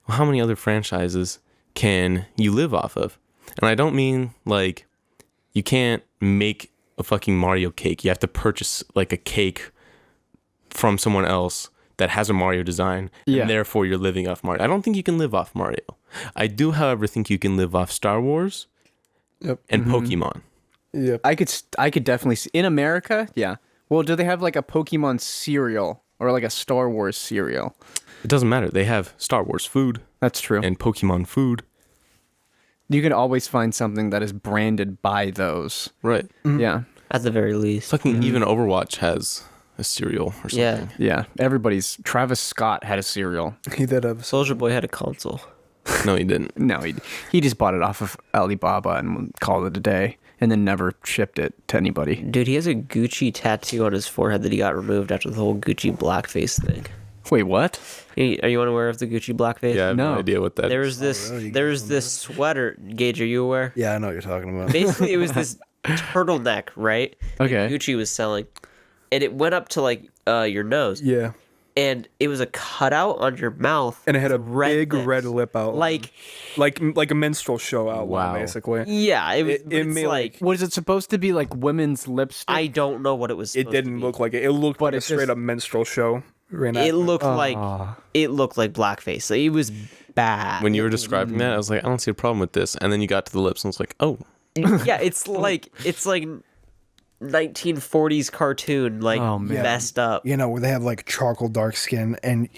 well, how many other franchises can you live off of? And I don't mean like you can't make a fucking Mario cake. You have to purchase like a cake from someone else that has a Mario design, Yeah. and therefore you're living off Mario. I don't think you can live off Mario. I do, however, think you can live off Star Wars Yep. and Pokemon. Yep. I could definitely see in America. Yeah. Well, do they have like a Pokemon cereal or like a Star Wars cereal? It doesn't matter. They have Star Wars food That's true. and Pokemon food. You can always find something that is branded by those. Right. Yeah. At the very least. Fucking even Overwatch has a cereal or something. Yeah. Yeah. Travis Scott had a cereal. He did have. Soldier Boy had a console. No, he didn't. No, he just bought it off of Alibaba and called it a day, and then never shipped it to anybody. Dude, he has a Gucci tattoo on his forehead that he got removed after the whole Gucci blackface thing. Wait, what? Hey, are you unaware of the Gucci blackface? Yeah, I have no No. idea what that is. There was this really? there's this sweater, Gage, are you aware? Yeah, I know what you're talking about. Basically, it was this turtleneck, right? Okay. That Gucci was selling. And it went up to like your nose. Yeah. And it was a cutout on your mouth. And it had a red big lips. red lip outline. Like, a minstrel show outline, Wow. basically. yeah, it was It it's made, like Was it supposed to be like women's lipstick? I don't know what it was It supposed to didn't be. look like it. It looked But like a it just- straight up minstrel show. It looked like blackface. Like, it was bad. When you were describing that, I was like, I don't see a problem with this. And then you got to the lips and it's like, oh, Yeah, it's like 1940s cartoon, like Oh, man. messed up. You know, where they have like charcoal dark skin and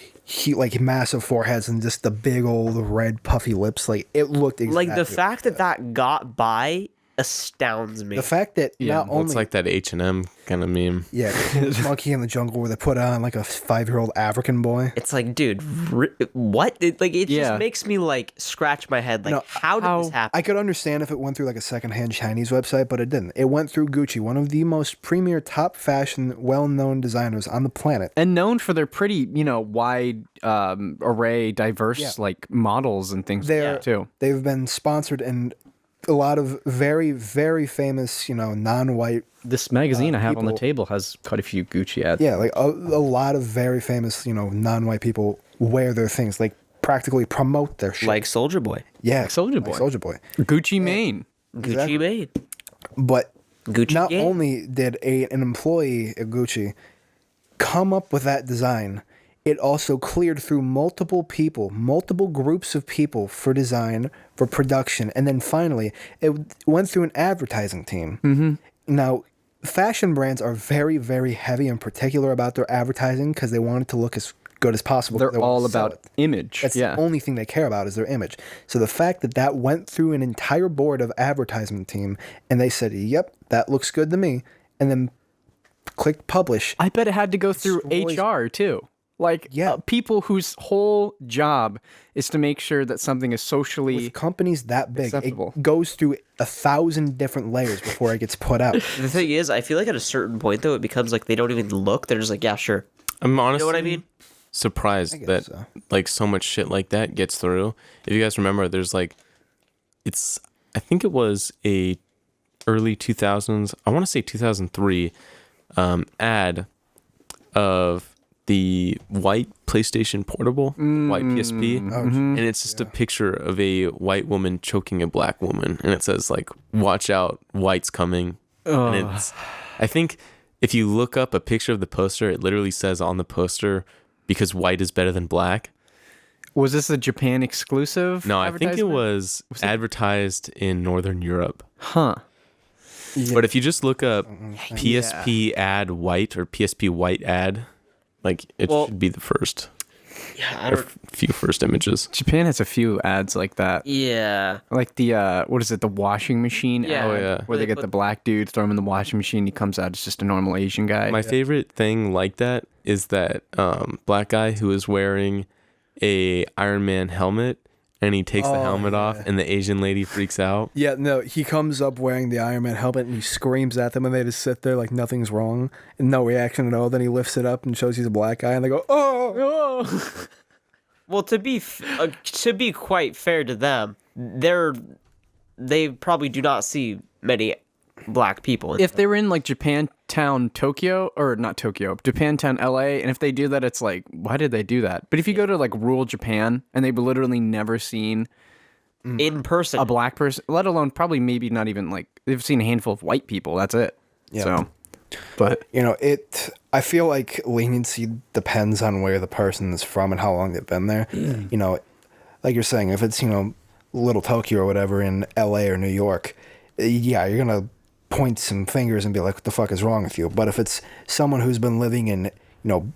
like massive foreheads and just the big old red puffy lips. Like it looked exactly Like the fact that got by astounds me. the fact that not well, only it's like that H&M kind of meme. yeah, Monkey in the Jungle where they put on like a 5-year-old African boy. It's like, dude, what? It Yeah. just makes me like scratch my head. Like, No, how did this happen? I could understand if it went through like a secondhand Chinese website, but it didn't. It went through Gucci, one of the most premier, top fashion, well-known designers on the planet. and known for their pretty, wide array, diverse like models and things like They're that too. They've been sponsored in a lot of very, very famous, non-white. This magazine I have on the people- table has quite a few Gucci ads. Yeah, like a lot of very famous, non-white people wear their things, like practically promote their shit. Like Soldier Boy, yeah, Soulja Boy. Soulja Boy. Gucci Mane. Gucci made. But Gucci not gang. only did an employee at Gucci come up with that design, it also cleared through multiple people, multiple groups of people for design, for production, and then finally it went through an advertising team. Mm-hmm. Now, fashion brands are very, very heavy and particular about their advertising because they want it to look as good as possible. They're They want all to sell about it. image. That's yeah. the only thing they care about is their image. So the fact that that went through an entire board of advertisement team and they said, "Yep, that looks good to me," and then click publish. I bet it had to go through Destroys- HR too. Like Yeah. people whose whole job is to make sure that something is socially With companies that big, acceptable. it goes through 1,000 different layers before it gets put out. The thing is, I feel like at a certain point though, it becomes like they don't even look. They're just like, yeah, sure. I'm honestly You know what I mean? surprised guess that so. like so much shit like that gets through. If you guys remember, there's like, I think it was a early 2000s, I want to say 2003 ad of the white PlayStation Portable, white PSP, and it's just a picture of a white woman choking a black woman, and it says like, "Watch out, white's coming." And it's, I think if you look up a picture of the poster, it literally says on the poster, "Because white is better than black." Was this a Japan exclusive? No, I think it advertisement? was advertised in Northern Europe. Huh. But if you just look up PSP ad white or PSP white ad, like it Well- should be the first Yeah, I or don't. few first images. Japan has a few ads like that. Yeah. Like the what is it, the washing machine Yeah. ad, Oh, yeah. where they get the black dude, throw him in the washing machine, he comes out as just a normal Asian guy. My favorite thing like that is that black guy who is wearing a Iron Man helmet, and he takes the helmet off, and the Asian lady freaks out. Yeah, no, he comes up wearing the Iron Man helmet and he screams at them and they just sit there like nothing's wrong and no reaction at all. Then he lifts it up and shows he's a black guy and they go, oh! Well, to be quite fair to them, they probably do not see many black people. If they were in like Japantown, Tokyo, or not Tokyo, Japantown, LA, and if they do that, it's like, why did they do that? But if you go to like rural Japan and they've literally never seen in person, a black person, let alone probably maybe not even like, they've seen a handful of white people, that's it. Yeah. So, but You know, I feel like leniency depends on where the person is from and how long they've been there. You know, like you're saying, if it's, you know, Little Tokyo or whatever in LA or New York, yeah, you're going to point some fingers and be like, what the fuck is wrong with you? But if it's someone who's been living in, you know,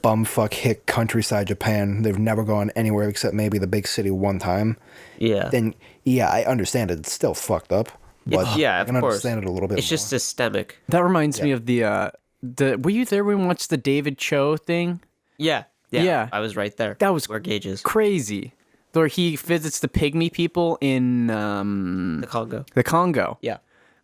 bumfuck hick countryside Japan, they've never gone anywhere except maybe the big city one time, yeah, then yeah, I understand it. It's still fucked up. But yeah, I of can course. understand it a little bit It's more. just systemic. that reminds me of the were you there when we watched the David Cho thing? Yeah, Yeah. I was right there. That was where Gage is. Crazy. Where he visits the pygmy people in The Congo. the Congo. Yeah.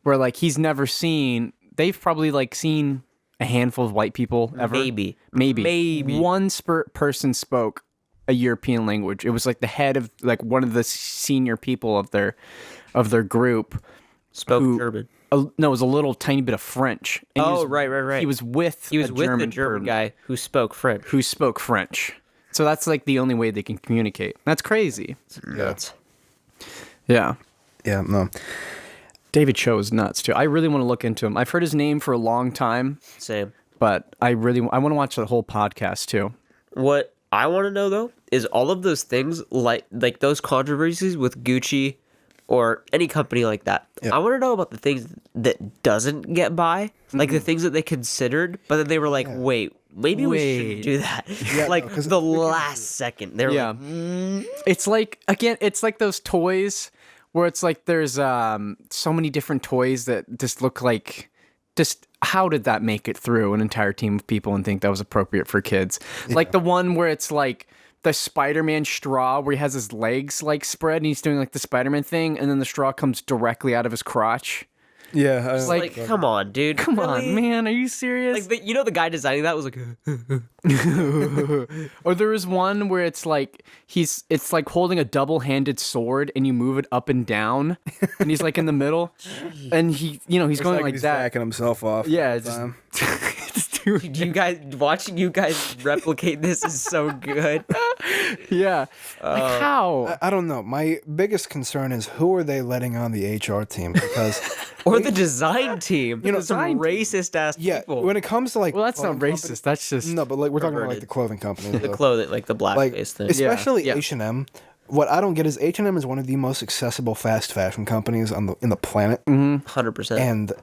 Where like he's never seen, they've probably like seen a handful of white people ever. Maybe. One person spoke a European language. It was like the head of like one of the senior people of their group. Spoke who- German. No, it was a little tiny bit of French. And he Oh, was- right. He was with He was a with the German German person guy who spoke French. who spoke French. So that's like the only way they can communicate. That's crazy. Nuts. Yeah. Yeah, no. David Cho is nuts too. I really want to look into him. I've heard his name for a long time, Same. but I want to watch the whole podcast too. What I want to know though is all of those things like those controversies with Gucci or any company like that. Yeah. I want to know about the things that doesn't get by, like the things that they considered, but then they were like, wait, maybe we shouldn't do that. Yeah, like no, 'cause the last second, they were Yeah. like, It's like, again, it's like those toys where it's like there's so many different toys that just look like, just how did that make it through an entire team of people and think that was appropriate for kids? Like the one where it's like the Spider-Man straw where he has his legs like spread and he's doing like the Spider-Man thing and then the straw comes directly out of his crotch. Yeah, like, like, come on, dude. Come Really? on, man, are you serious? Like, the guy designing that was like, Or there was one where it's like it's like holding a double-handed sword and you move it up and down and he's like in the middle and he's going like he's that. backing himself off. Yeah, all it's the just, time. it's doing- you guys watching you guys replicate this is so good. yeah. Like how? I don't know. My biggest concern is who are they letting on the HR team? Because Or the design team. You know, some design team. racist ass yeah, people. when it comes to like Well, that's not clothing racist. That's just no, but like we're talking about like perverted. the clothing companies. the though. clothing, like the like blackface thing. especially Yeah. H&M. What I don't get is H&M is one of the most accessible fast fashion companies in the planet, 100%. and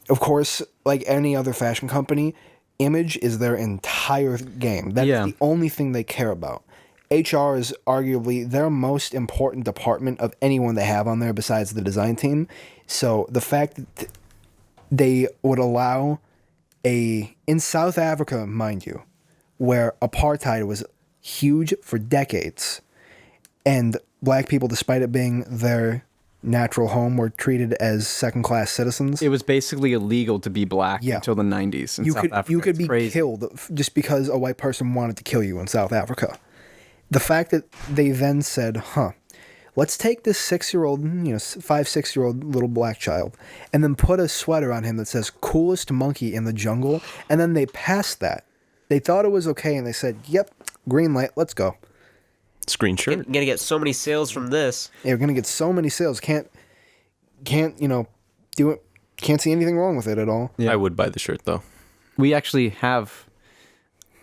of course, like any other fashion company, image is their entire game. That's Yeah. the only thing they care about. HR is arguably their most important department of anyone they have on there besides the design team. So the fact that they would allow in South Africa, mind you, where apartheid was huge for decades, and black people, despite it being their natural home, were treated as second-class citizens. It was basically illegal to be black Yeah. until the 90s in You South could Africa. you could It's be crazy. killed just because a white person wanted to kill you in South Africa. The fact that they then said, let's take this 6-year-old, 5-6-year-old little black child, and then put a sweater on him that says "coolest monkey in the jungle," and then they passed that. They thought it was okay, and they said, "Yep, green light, let's go." Screen shirt. Gonna get so many sales from this. Yeah, we're gonna get so many sales. Can't do it. Can't see anything wrong with it at all. Yeah. I would buy the shirt though. We actually have.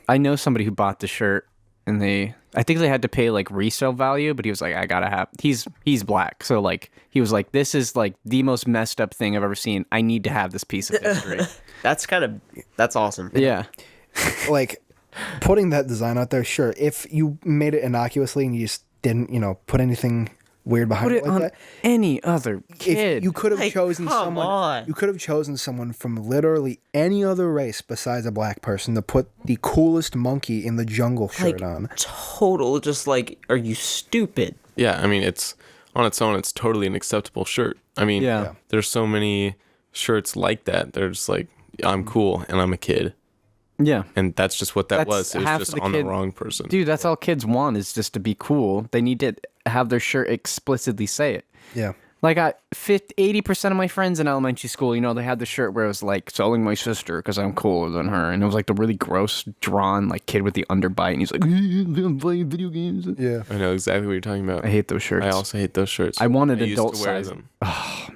I know somebody who bought the shirt, and I think they had to pay like resale value, but he was like, I gotta have. He's black, so like he was like, this is like the most messed up thing I've ever seen. I need to have this piece of history. That's awesome. Yeah. Like putting that design out there, sure. If you made it innocuously and you just didn't, put anything weird behind Put it it like on that. any other kid. If you could have Like, chosen come someone. on. You could have chosen someone from literally any other race besides a black person to put the coolest monkey in the jungle shirt on. Total, just like, are you stupid? Yeah, I mean, it's on its own. It's totally an acceptable shirt. I mean, Yeah. there's so many shirts like that. They're just like, I'm cool and I'm a kid, Yeah. and that's just what that That's was. It half was of just the on kid- the wrong person. Dude, that's all kids want is just to be cool. They need to have their shirt explicitly say it. Yeah. Like 80% of my friends in elementary school, they had the shirt where it was like selling my sister because I'm cooler than her, and it was like the really gross drawn like kid with the underbite, and he's like, I'm playing video games. Yeah. I know exactly what you're talking about. I hate those shirts. I also hate those shirts. I wanted used adult to wear size. them.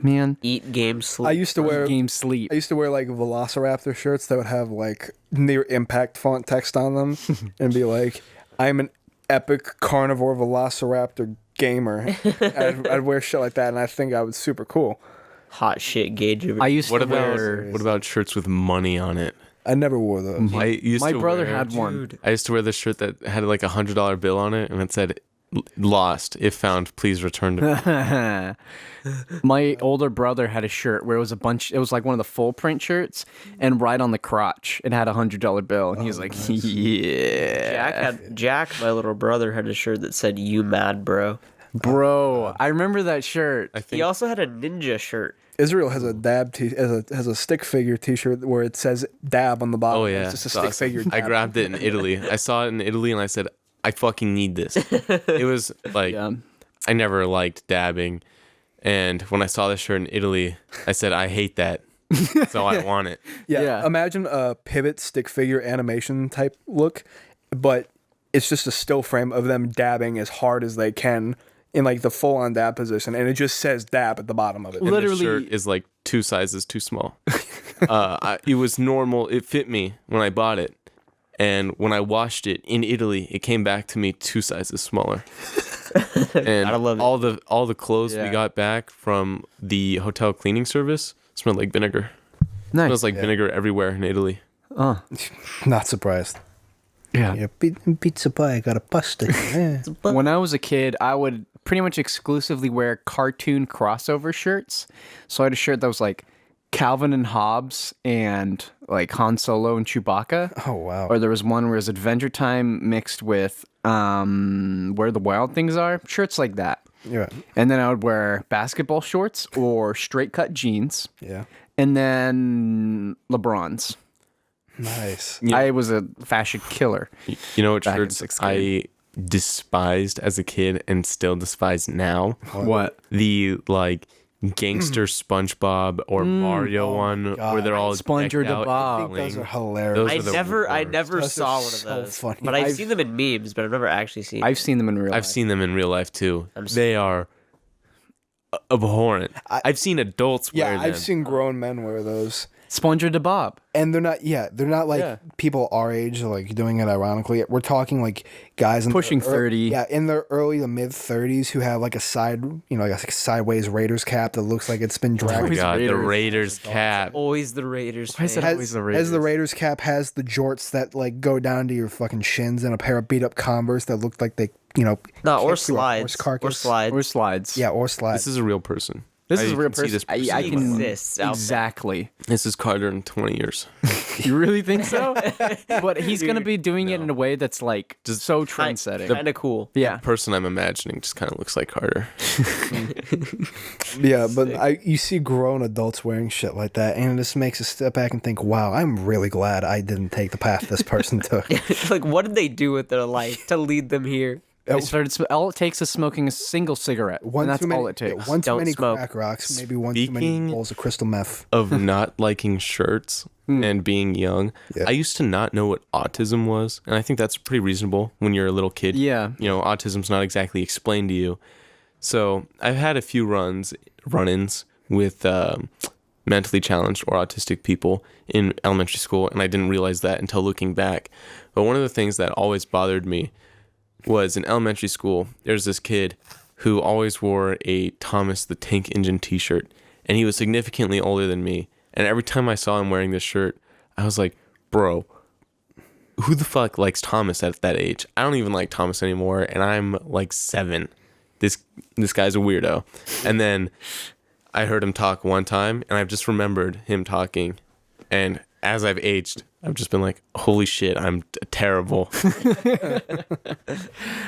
Man, Eat, game, sleep. I used to wear game sleep. I used to wear like Velociraptor shirts that would have like near impact font text on them and be like, I'm an epic carnivore Velociraptor gamer. I'd wear shit like that, and I think I was super cool. Hot shit gauge. I used What to about wear. what about shirts with money on it? I never wore those. I used My to brother wear- had one. I used to wear this shirt that had like $100 bill on it, and it said, "Lost. If found, please return to." My older brother had a shirt where it was it was like one of the full print shirts, and right on the crotch it had $100 bill, and he was like, yeah. Jack, my little brother, had a shirt that said "You mad, bro." Bro, I remember that shirt. I He think also had a ninja shirt. Israel has a dab has a stick figure T-shirt where it says "dab" on the bottom. Oh yeah, it's just a it's stick awesome. figure. I dab. grabbed it in Italy. I saw it in Italy, and I said, "I fucking need this." It was like Yeah. I never liked dabbing, and when I saw this shirt in Italy, I said, "I hate that." So I want it. Yeah, Yeah. imagine a pivot stick figure animation type look, but it's just a still frame of them dabbing as hard as they can in like the full on dab position, and it just says "dab" at the bottom of it. And Literally- the shirt is like 2 sizes too small. It was normal. It fit me when I bought it, and when I washed it in Italy, it came back to me 2 sizes smaller. And Gotta love it. all the clothes we Yeah. got back from the hotel cleaning service smelled like vinegar. It Nice. smells like vinegar everywhere in Italy. Not surprised. Yeah. Yeah, pizza pie got a pasta. Yeah. When I was a kid, I would pretty much exclusively wear cartoon crossover shirts. So I had a shirt that was like Calvin and Hobbes and like Han Solo and Chewbacca. Oh wow. Or there was one where it was Adventure Time mixed with Where the Wild Things Are. Shirts like that. Yeah. And then I would wear basketball shorts or straight cut jeans. Yeah. And then LeBron's. Nice. Yeah. I was a fashion killer. You know what Back in shirts sixth I grade. despised as a kid and still despise now? What? The like gangster SpongeBob or Mario one God. where they're all Sponge or decked the out Bob. I in think those bling. are hilarious. Those I are the never Those are saw one of so those. funny. But I've seen them in memes, but I've never actually seen. I've seen them in real life. I've seen them in real life too. I'm They are abhorrent. I've seen adults wear Yeah, them. I've seen grown men wear those. Sponge or the Bob. And they're not like Yeah. people our age like doing it ironically. We're talking like guys in Pushing their 30. Yeah, in their early to mid 30s who have like a side, like a sideways Raiders cap that looks like it's been Oh dragged. my god, the Raiders. Raiders cap. Always the Raiders. Why is it fan. always the As the Raiders? Raiders cap has the jorts that like go down to your fucking shins and a pair of beat up Converse that look like they, No, or kicked through a horse slides. Or carcass. slides. Or slides. Yeah, or slides. This is a real person. This I is a real can see person. this I person. can exists out there. exactly. This is Carter in 20 years. You really think so? But he's gonna be doing it in a way that's like Just so trend-setting. Kind of cool. Yeah. Person I'm imagining just kind of looks like Carter. Yeah, but you see grown adults wearing shit like that, and it just makes us step back and think, wow, I'm really glad I didn't take the path this person took. Like, what did they do with their life to lead them here? They started. All it takes is smoking a single cigarette, and that's all it takes. One too Don't many smoke. crack rocks, maybe one too many Speaking bowls of crystal meth. Of not liking shirts and being young. Yeah. I used to not know what autism was, and I think that's pretty reasonable when you're a little kid. Yeah. You know, autism's not exactly explained to you. So I've had a few run-ins with mentally challenged or autistic people in elementary school, and I didn't realize that until looking back. But one of the things that always bothered me was in elementary school, there's this kid who always wore a Thomas the Tank Engine t-shirt, and he was significantly older than me. And every time I saw him wearing this shirt, I was like, bro, who the fuck likes Thomas at that age? I don't even like Thomas anymore, and I'm like 7. This guy's a weirdo. And then I heard him talk one time, and I've just remembered him talking. And as I've aged, I've just been like, holy shit, I'm terrible. I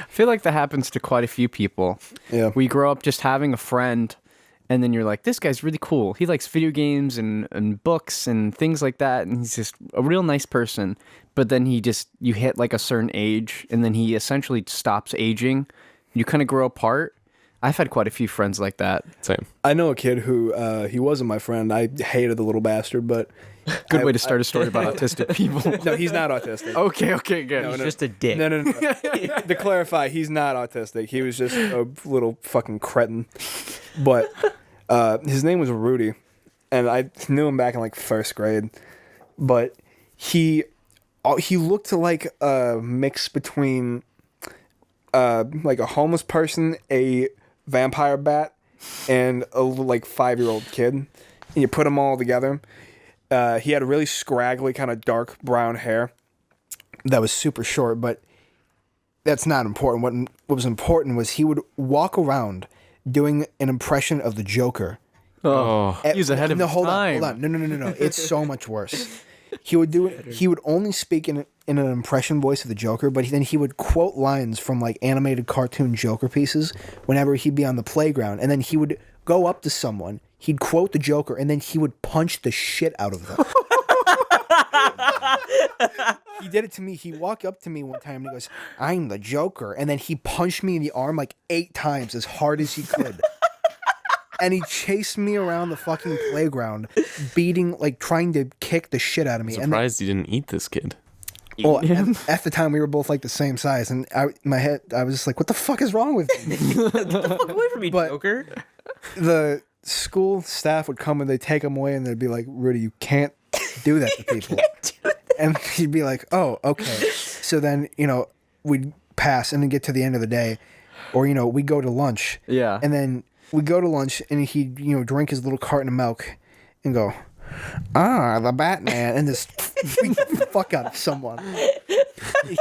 feel like that happens to quite a few people. Yeah. We grow up just having a friend, and then you're like, this guy's really cool. He likes video games and books and things like that, and he's just a real nice person. But then you hit like a certain age, and then he essentially stops aging. You kind of grow apart. I've had quite a few friends like that. Same. I know a kid who, he wasn't my friend. I hated the little bastard, but... Good way to start a story about autistic people. No, he's not autistic. Okay, good. No, He's just a dick. No. To clarify, he's not autistic. He was just a little fucking cretin. But his name was Rudy, and I knew him back in like first grade. But he looked like a mix between like a homeless person, a vampire bat, and a like 5-year-old kid. And you put them all together. He had really scraggly, kind of dark brown hair that was super short, but that's not important. What was important was he would walk around doing an impression of the Joker. Oh, He was ahead of his hold time. on. No. It's so much worse. He would do it. He would only speak in an impression voice of the Joker, but then he would quote lines from like animated cartoon Joker pieces whenever he'd be on the playground, and then he would go up to someone. He'd quote the Joker, and then he would punch the shit out of them. He did it to me. He walked up to me one time and he goes, "I'm the Joker." And then he punched me in the arm like 8 times as hard as he could. And he chased me around the fucking playground, beating, like trying to kick the shit out of me. surprised you didn't eat this kid. Well, at the time we were both like the same size, and in my head I was just like, "What the fuck is wrong with me?" Fuck away from me, But- Joker. The school staff would come and they'd take him away, and they'd be like, "Rudy, you can't do that to people." And he'd be like, "Oh, okay." So then we'd pass and then get to the end of the day, or we go to lunch. Yeah. And then we go to lunch, and he'd drink his little carton of milk, and go, "The Batman," and just beat the fuck out of someone.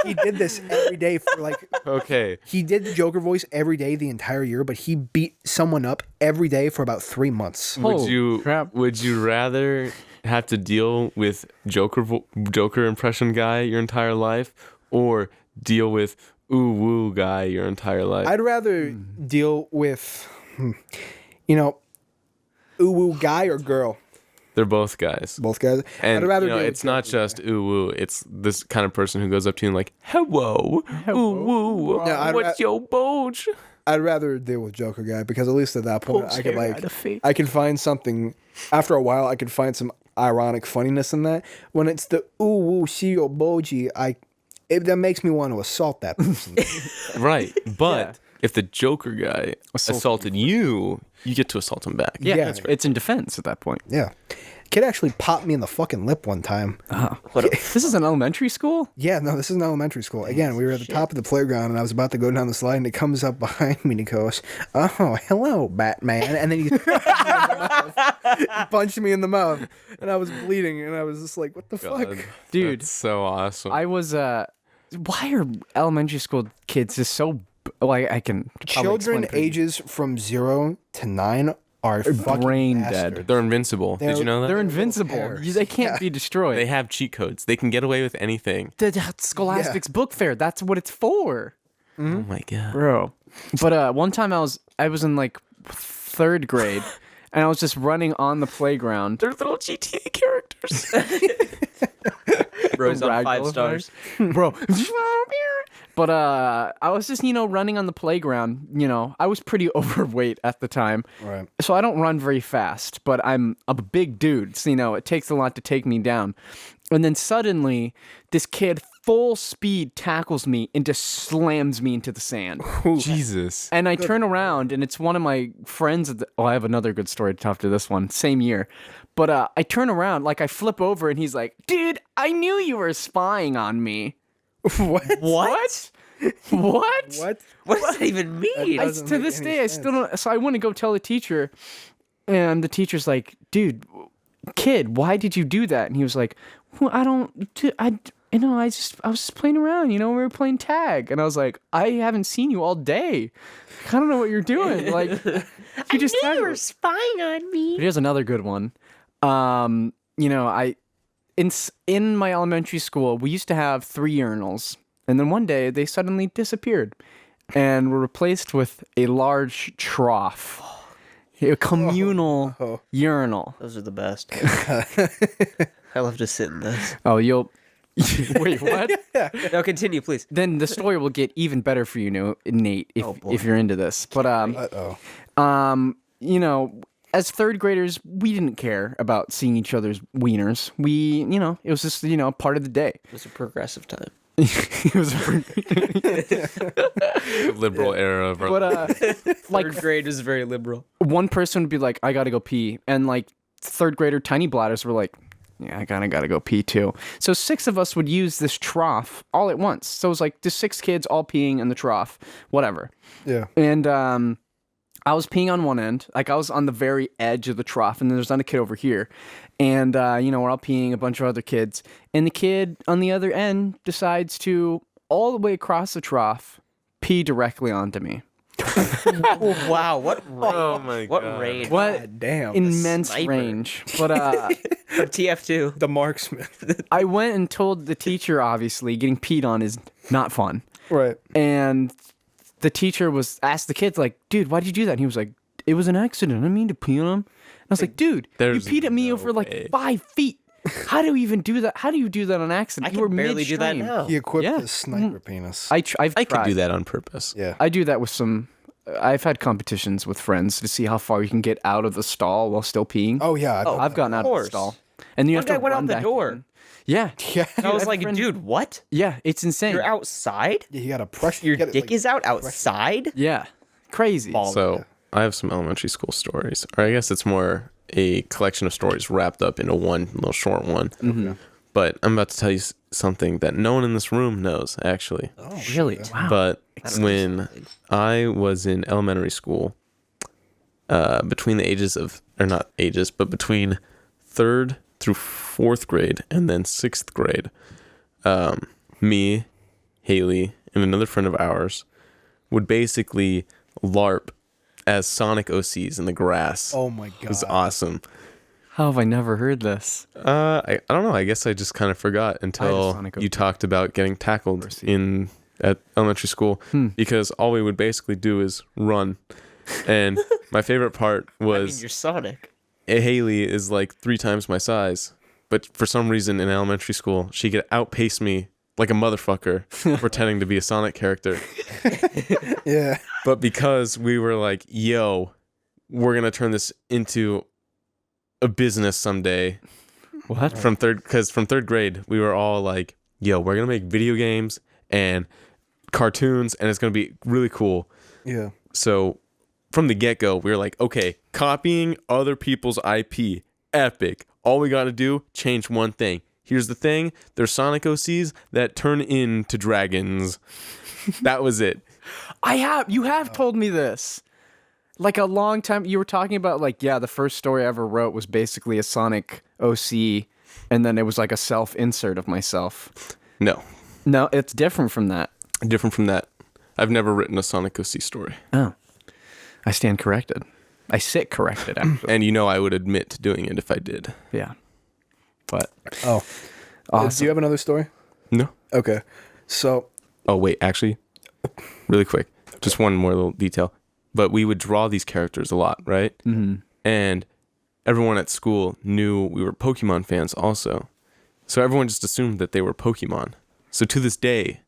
He did this every day for like. Okay. He did the Joker voice every day the entire year, but he beat someone up every day for about 3 months. Holy crap. Would you rather have to deal with Joker impression guy your entire life, or deal with ooh woo guy your entire life? I'd rather deal with, ooh woo guy or girl. They're both guys. Both guys. And I'd rather deal it's with not Joker. just ooh woo. It's this kind of person who goes up to you and like, hello, ooh woo. Yeah, I'd What's your bulge? I'd rather deal with Joker guy because at least at that point I could Stare at a face. I could find something. After a while, I could find some ironic funniness in that. When it's the ooh woo see your boji, that makes me want to assault that person. Right. But Yeah. if the Joker guy assaulted you, you get to assault him back. Yeah, Yeah. it's in defense at that point. Yeah. Kid actually popped me in the fucking lip one time. This is an elementary school? Yeah, no, this is in elementary school. Again, we were at the top of the playground, and I was about to go down the slide, and it comes up behind me, and he goes, "Oh, hello, Batman." And then he punched me in the mouth, and I was bleeding, and I was just like, "What the God, fuck?" Dude, that's so awesome. I was why are elementary school kids just so I can probably Children explain pretty- ages from 0 to 9 are fucking brain bastards. dead. They're invincible. Did you know that? They're invincible. hairs. They can't be destroyed. They have cheat codes. They can get away with anything. The Scholastic's book fair. That's what it's for, Oh my god. bro. But one time I was in like 3rd grade, and I was just running on the playground. They're little GTA characters. Bro's on Ragdoll 5 stars. Bro. But I was just, running on the playground. I was pretty overweight at the time. Right. So I don't run very fast, but I'm a big dude. So, it takes a lot to take me down. And then suddenly, this kid full speed tackles me and just slams me into the sand. Jesus. And I turn around, and it's one of my friends. I have another good story to after this one. Same year. But I turn around, like I flip over, and he's like, dude, I knew you were spying on me. What? What? What? What? What does that even mean? doesn't To make this any day, I still don't. So I went to go tell the teacher, and the teacher's like, dude, kid, why did you do that? And he was like, well, I was just playing around, we were playing tag. And I was like, I haven't seen you all day. I don't know what you're doing. Like, you just you were spying on me. Here's another good one. In my elementary school, we used to have 3 urinals, and then one day they suddenly disappeared, and were replaced with a large trough, a communal urinal. Those are the best. I love to sit in this. Oh, you'll wait. What? No, continue, please. Then the story will get even better for you, Nate, Oh, boy. if you're into this. But as 3rd graders, we didn't care about seeing each other's wieners. We, it was just, part of the day. It was a progressive time. It was Liberal era of our but like 3rd grade was very liberal. one person would be like, I gotta go pee, and like 3rd grader tiny bladders were like, yeah, I gotta go pee too. So 6 of us would use this trough all at once. So it was like the 6 kids all peeing in the trough, whatever. Yeah. And I was peeing on one end, like I was on the very edge of the trough, and then there's another kid over here. And, we're all peeing, a bunch of other kids. And the kid on the other end decides to, all the way across the trough, pee directly onto me. Wow, what range? Oh my What God. range? What God damn. immense sniper. range. But For TF2. The marksman. I went and told the teacher, obviously, getting peed on is not fun. Right. And the teacher asked the kids, like, dude, why'd you do that? And he was like, it was an accident. I didn't mean to pee on him. And I was like, dude, There's you peed at me no over like way. 5 feet. How do you even do that? How do you do that on accident? I You were can barely do that midstream. now. He equipped Yeah. his sniper penis. I've I could tried. do that on purpose. Yeah. I do that with some. I've had competitions with friends to see how far you can get out of the stall while still peeing. Oh yeah. I've gotten out of the course. stall, and you One have to guy went run out the back door. in. Yeah, Yeah. And I was I've like, friend- dude, what? yeah, it's insane. You're outside? You gotta pressure. Your you gotta, dick like, is out outside? Yeah, crazy. Ball. So I have some elementary school stories, or I guess it's more a collection of stories wrapped up into one little short one. Mm-hmm. But I'm about to tell you something that no one in this room knows, actually. Oh, Really? shit. Wow. But when I was in elementary school, between the ages of, or not ages, but between 3rd through 4th grade and then 6th grade, me, Haley, and another friend of ours would basically LARP as Sonic OCs in the grass. Oh my It was god. awesome. How have I never heard this? I don't know. I guess I just kind of forgot until Sonic you OC. talked about getting tackled Mercy. at elementary school because all we would basically do is run. And my favorite part I mean, was you're Sonic. Haley is like 3 times my size, but for some reason in elementary school she could outpace me like a motherfucker pretending to be a Sonic character. Yeah. But because we were like, yo, we're gonna turn this into a business someday. What? From 3rd grade, we were all like, yo, we're gonna make video games and cartoons and it's gonna be really cool. Yeah. So from the get-go, we were like, okay, copying other people's IP, epic. All we gotta do, change one thing. Here's the thing, there's Sonic OCs that turn into dragons. That was it. You have told me this. Like a long time, you were talking about like, yeah, the first story I ever wrote was basically a Sonic OC, and then it was like a self-insert of myself. No, No, it's different from that. different from that. I've never written a Sonic OC story. Oh, I stand corrected. I sit corrected actually. And I would admit to doing it if I did. Yeah. But Oh, do awesome. you have another story? No. Okay, so Oh, wait, actually, really quick, just one more little detail. But we would draw these characters a lot, right? Mm-hmm. And everyone at school knew we were Pokemon fans also. So everyone just assumed that they were Pokemon. So to this day,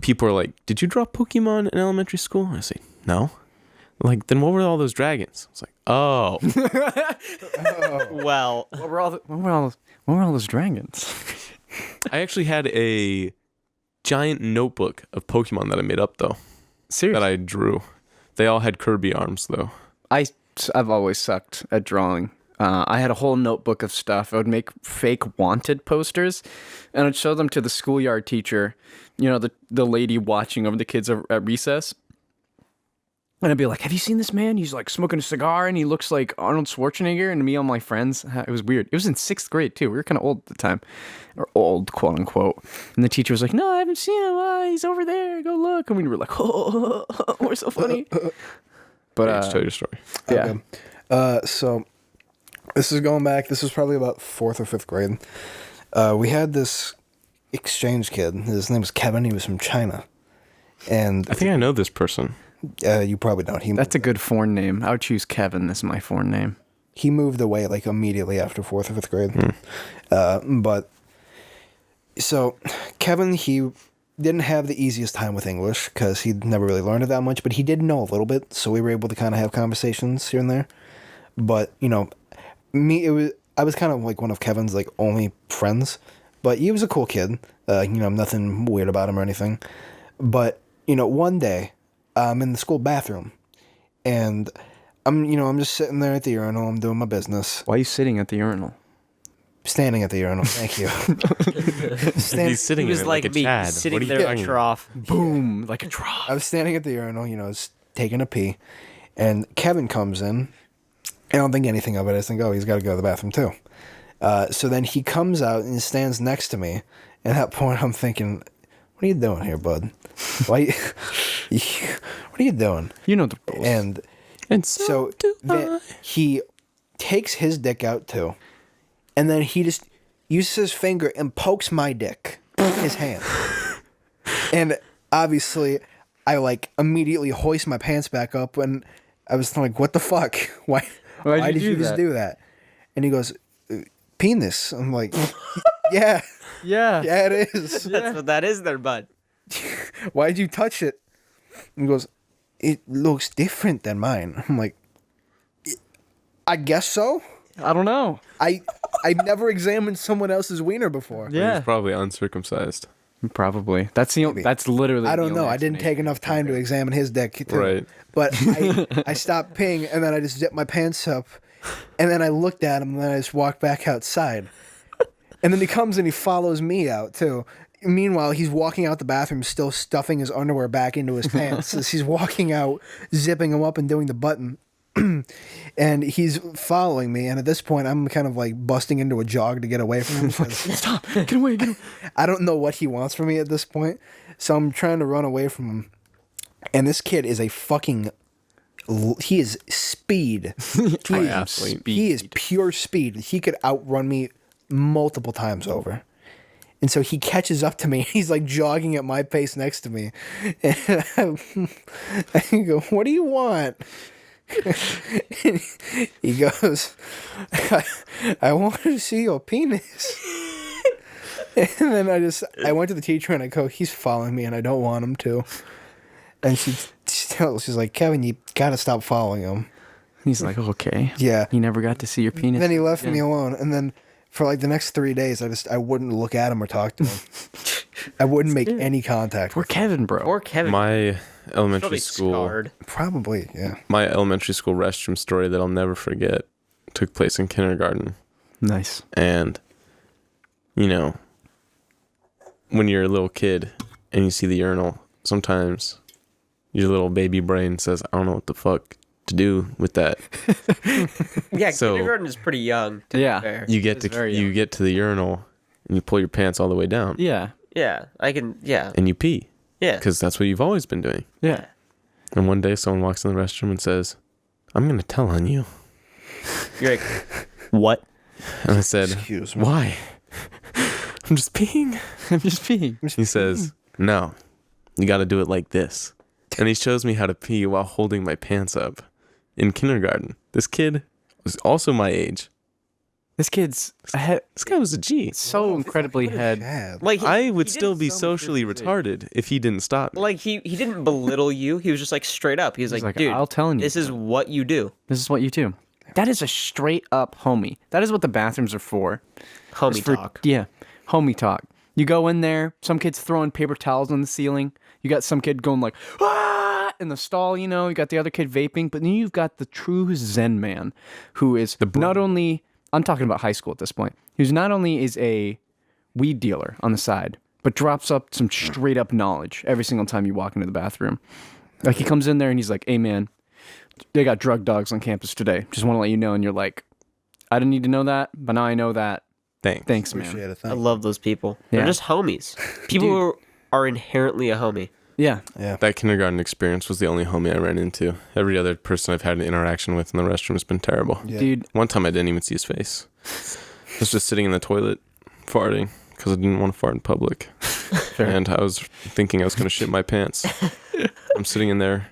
people are like, did you draw Pokemon in elementary school? I say, no. Like, then what were all those dragons? It's like, oh. Well, What were all those dragons? I actually had a giant notebook of Pokemon that I made up, though, Seriously. that I drew. They all had Kirby arms, though. I've always sucked at drawing. I had a whole notebook of stuff. I would make fake wanted posters, and I'd show them to the schoolyard teacher, the lady watching over the kids at recess. And I'd be like, have you seen this man? He's like smoking a cigar and he looks like Arnold Schwarzenegger. And me and all my friends, it was weird. It was in 6th grade too. We were kind of old at the time, or old, quote unquote. And the teacher was like, no, I haven't seen him. He's over there. Go look. And we were like, oh, we're so funny. But Just tell your story. yeah. Okay. So this is going back. This was probably about 4th or 5th grade. We had this exchange kid. His name was Kevin. He was from China. And I think I know this person. you probably don't. That's a good foreign name. I would choose Kevin as my foreign name. He moved away like immediately after 4th or 5th grade. But so Kevin, he didn't have the easiest time with English because he'd never really learned it that much, but he did know a little bit, so we were able to kind of have conversations here and there. But I was kind of like one of Kevin's like only friends, but he was a cool kid. Nothing weird about him or anything. But one day, I'm in the school bathroom, and I'm just sitting there at the urinal. I'm doing my business. Why are you sitting at the urinal? Standing at the urinal. Thank you. He's sitting he was in it like like a me, Chad. What sitting are you there at talking a about? trough. Boom, like a trough. I was standing at the urinal, just taking a pee, and Kevin comes in. I don't think anything of it. I just think, oh, he's got to go to the bathroom too. So then he comes out and stands next to me. And at that point, I'm thinking, what are you doing here, bud? Why? What are you doing? You know the rules. And so then he takes his dick out too, and then he just uses his finger and pokes my dick in his hand. And obviously, I like immediately hoist my pants back up, and I was like, "What the fuck? Why did you just do that?" And he goes, "Penis." I'm like, "Yeah, yeah. yeah, it is. That's what that is there, bud. Why'd you touch it?" And he goes, "It looks different than mine." I'm like, "I guess so." I don't know. I've never examined someone else's wiener before. He was probably uncircumcised. Probably. That's literally. I don't the know. only I didn't take enough time to examine his dick. Too. Right. But I stopped peeing, and then I just zipped my pants up, and then I looked at him, and then I just walked back outside. And then he comes and he follows me out too. Meanwhile, he's walking out the bathroom, still stuffing his underwear back into his pants as he's walking out, zipping them up and doing the button. And he's following me, and at this point, I'm kind of like busting into a jog to get away from him. Stop! Get away! Get away! I don't know what he wants from me at this point, so I'm trying to run away from him. And this kid is he is speed. Athlete. He is pure speed. He could outrun me multiple times over. And so he catches up to me. He's like jogging at my pace next to me. And I go, "What do you want?" He goes, I want to see your penis. And then I went to the teacher and I go, "He's following me and I don't want him to." And she's like, "Kevin, you gotta stop following him." He's like, okay. Yeah. You never got to see your penis. Then he left me alone. And then for like the next 3 days, I wouldn't look at him or talk to him. I wouldn't make any contact. Poor Kevin, bro. Or Kevin. My elementary Probably school, scarred. Probably, yeah. my elementary school restroom story that I'll never forget took place in kindergarten. Nice. And, when you're a little kid and you see the urinal, sometimes your little baby brain says, "I don't know what the fuck to do with that." Yeah, So- kindergarten is pretty young. To Yeah. Be fair. You get It's very you young. get to the urinal and you pull your pants all the way down Yeah. Yeah, I can. Yeah, and you pee yeah. because that's what you've always been doing. Yeah. And one day someone walks in the restroom and says, I'm going to tell on you. You're like, what? And I said, Excuse me. why? I'm just peeing. I'm just peeing. He says, no, you got to do it like this. And he shows me how to pee while holding my pants up in kindergarten. This kid was also my age. This kid's ahead, This guy was a G. so incredibly ahead. Chad. Like I would he still didn't be sound socially physically- retarded if he didn't stop me. Like he didn't belittle you. He was just like straight up. He was He's like, like, dude, I'll tell you. this is what you do. This is what you do. That is a straight up homie. That is what the bathrooms are for. Homie It's for- talk. Yeah, homie talk. You go in there, some kid's throwing paper towels on the ceiling. You got some kid going like, ah, in the stall, you know. You got the other kid vaping. But then you've got the true Zen man who is not only, I'm talking about high school at this point, who's not only is a weed dealer on the side, but drops up some straight up knowledge every single time you walk into the bathroom. Like he comes in there and he's like, hey man, they got drug dogs on campus today. Just want to let you know. And you're like, I didn't need to know that, but now I know that. Thanks, man. Appreciate it. I Thank love those people. Yeah. They're just homies. People who are inherently a homie. Yeah. Yeah. That kindergarten experience was the only homie I ran into. Every other person I've had an interaction with in the restroom has been terrible. Yeah. Dude, One time I didn't even see his face. I was just sitting in the toilet farting because I didn't want to fart in public. And I was thinking I was going to shit my pants. I'm sitting in there.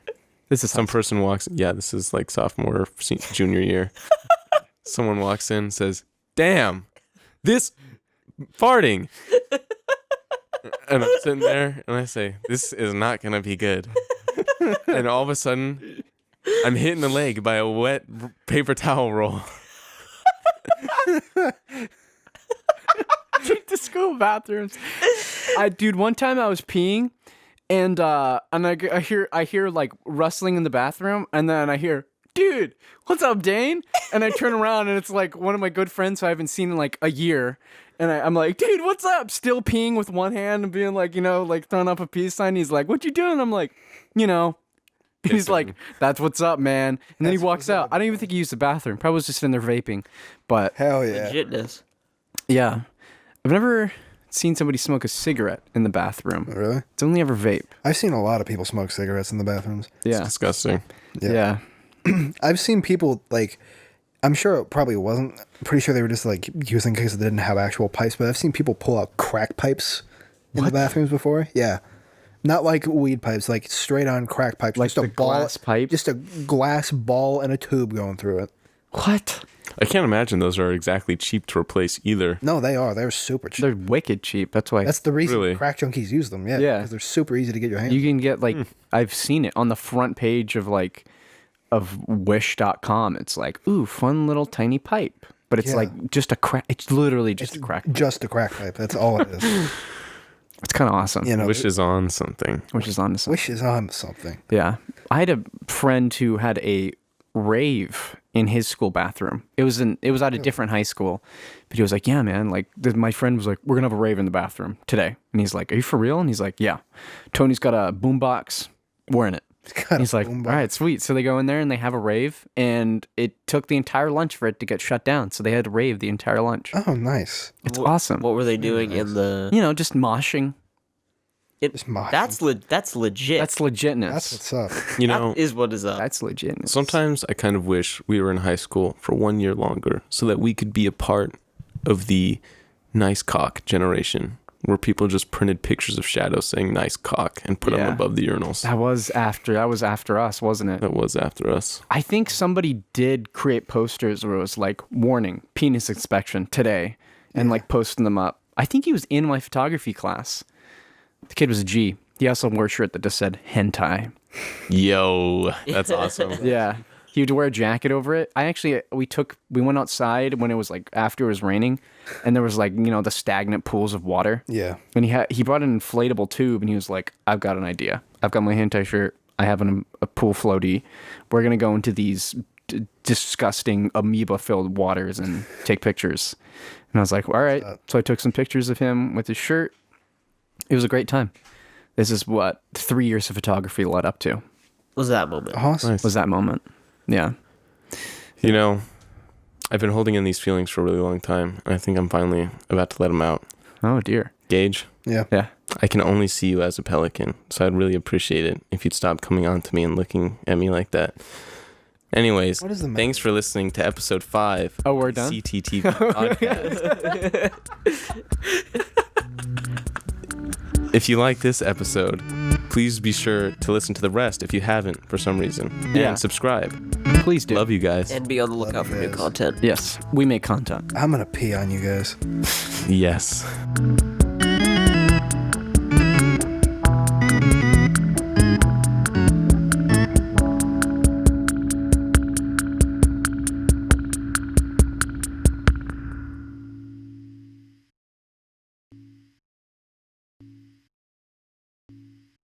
this is Some person walks. Yeah, this is like sophomore or junior year. Someone walks in and says, damn, this farting. And I'm sitting there and I say, this is not going to be good. And all of a sudden, I'm hitting the leg by a wet paper towel roll. to school bathrooms. Dude, one time I was peeing and I hear like rustling in the bathroom and then I hear, dude, what's up, Dane? And I turn around and it's like one of my good friends who I haven't seen in like a year. And I'm like, dude, what's up? Still peeing with one hand and being like, you know, like throwing up a peace sign. He's like, what you doing? I'm like, you know. He's like, that's what's up, man. And then he walks out. I don't even think he used the bathroom. Probably was just in there vaping. But Hell yeah. Legitness. yeah, I've never seen somebody smoke a cigarette in the bathroom. Really? It's only ever vape. I've seen a lot of people smoke cigarettes in the bathrooms. It's Yeah. disgusting. Yeah. I've seen people like, I'm sure it probably wasn't. Pretty sure they were just like using because they didn't have actual pipes. But I've seen people pull out crack pipes in the bathrooms before. Yeah, not like weed pipes, like straight on crack pipes, Like just a the ball, glass pipe? just a glass ball and a tube going through it. What? I can't imagine those are exactly cheap to replace either. No, they are. They're super cheap. They're wicked cheap. That's why That's the reason Really? crack junkies use them. Yeah, Yeah. because they're super easy to get your hands. you can get like I've seen it on the front page of like of wish.com. It's like, ooh, fun little tiny pipe. But it's Yeah. like just a crack. It's literally just a crack. Just a crack pipe. That's all it is. It's kind of awesome. You know, Wish is on something. Which is on to something. wish is on something. Yeah. I had a friend who had a rave in his school bathroom. It was at a different high school. But he was like, yeah, man, like my friend was like, we're going to have a rave in the bathroom today. And he's like, are you for real? And he's like, yeah. Tony's got a boombox. We're in it. got a He's like, all boombox. right, sweet. So they go in there and they have a rave and it took the entire lunch for it to get shut down. So they had to rave the entire lunch. Oh, nice. It's awesome. What were they doing in the? You know, just moshing. Just moshing. That's legit. That's legitness. That's what's up. You know, That is what is up. That's legitness. sometimes I kind of wish we were in high school for 1 year longer so that we could be a part of the nice cock generation where people just printed pictures of shadows saying nice cock and put them Yeah. above the urinals. That was after us, wasn't it? That was after us. I think somebody did create posters where it was like, warning, penis inspection today, and like posting them up. I think he was in my photography class. The kid was a G. He also wore a shirt that just said hentai. Yo, that's awesome. Yeah. He would wear a jacket over it. We went outside when it was like after it was raining and there was like, you know, the stagnant pools of water. Yeah. And he brought an inflatable tube and he was like, I've got an idea. I've got my hentai shirt. I have a pool floaty. We're going to go into these disgusting amoeba filled waters and take pictures. And I was like, all right. So I took some pictures of him with his shirt. It was a great time. This is what 3 years of photography led up to. Was that moment? Awesome. Nice. Was that moment. Yeah. You know, I've been holding in these feelings for a really long time, and I think I'm finally about to let them out. Oh dear. Gage, Yeah. Yeah. I can only see you as a pelican, so I'd really appreciate it if you'd stop coming on to me and looking at me like that. Anyways, What is the thanks for listening to episode 5. Oh, we're done? CTTV podcast. If you like this episode, please be sure to listen to the rest if you haven't for some reason. Yeah. And subscribe. Please do. Love you guys. And be on the lookout for new guys. content. Yes, we make content. I'm gonna pee on you guys. Yes.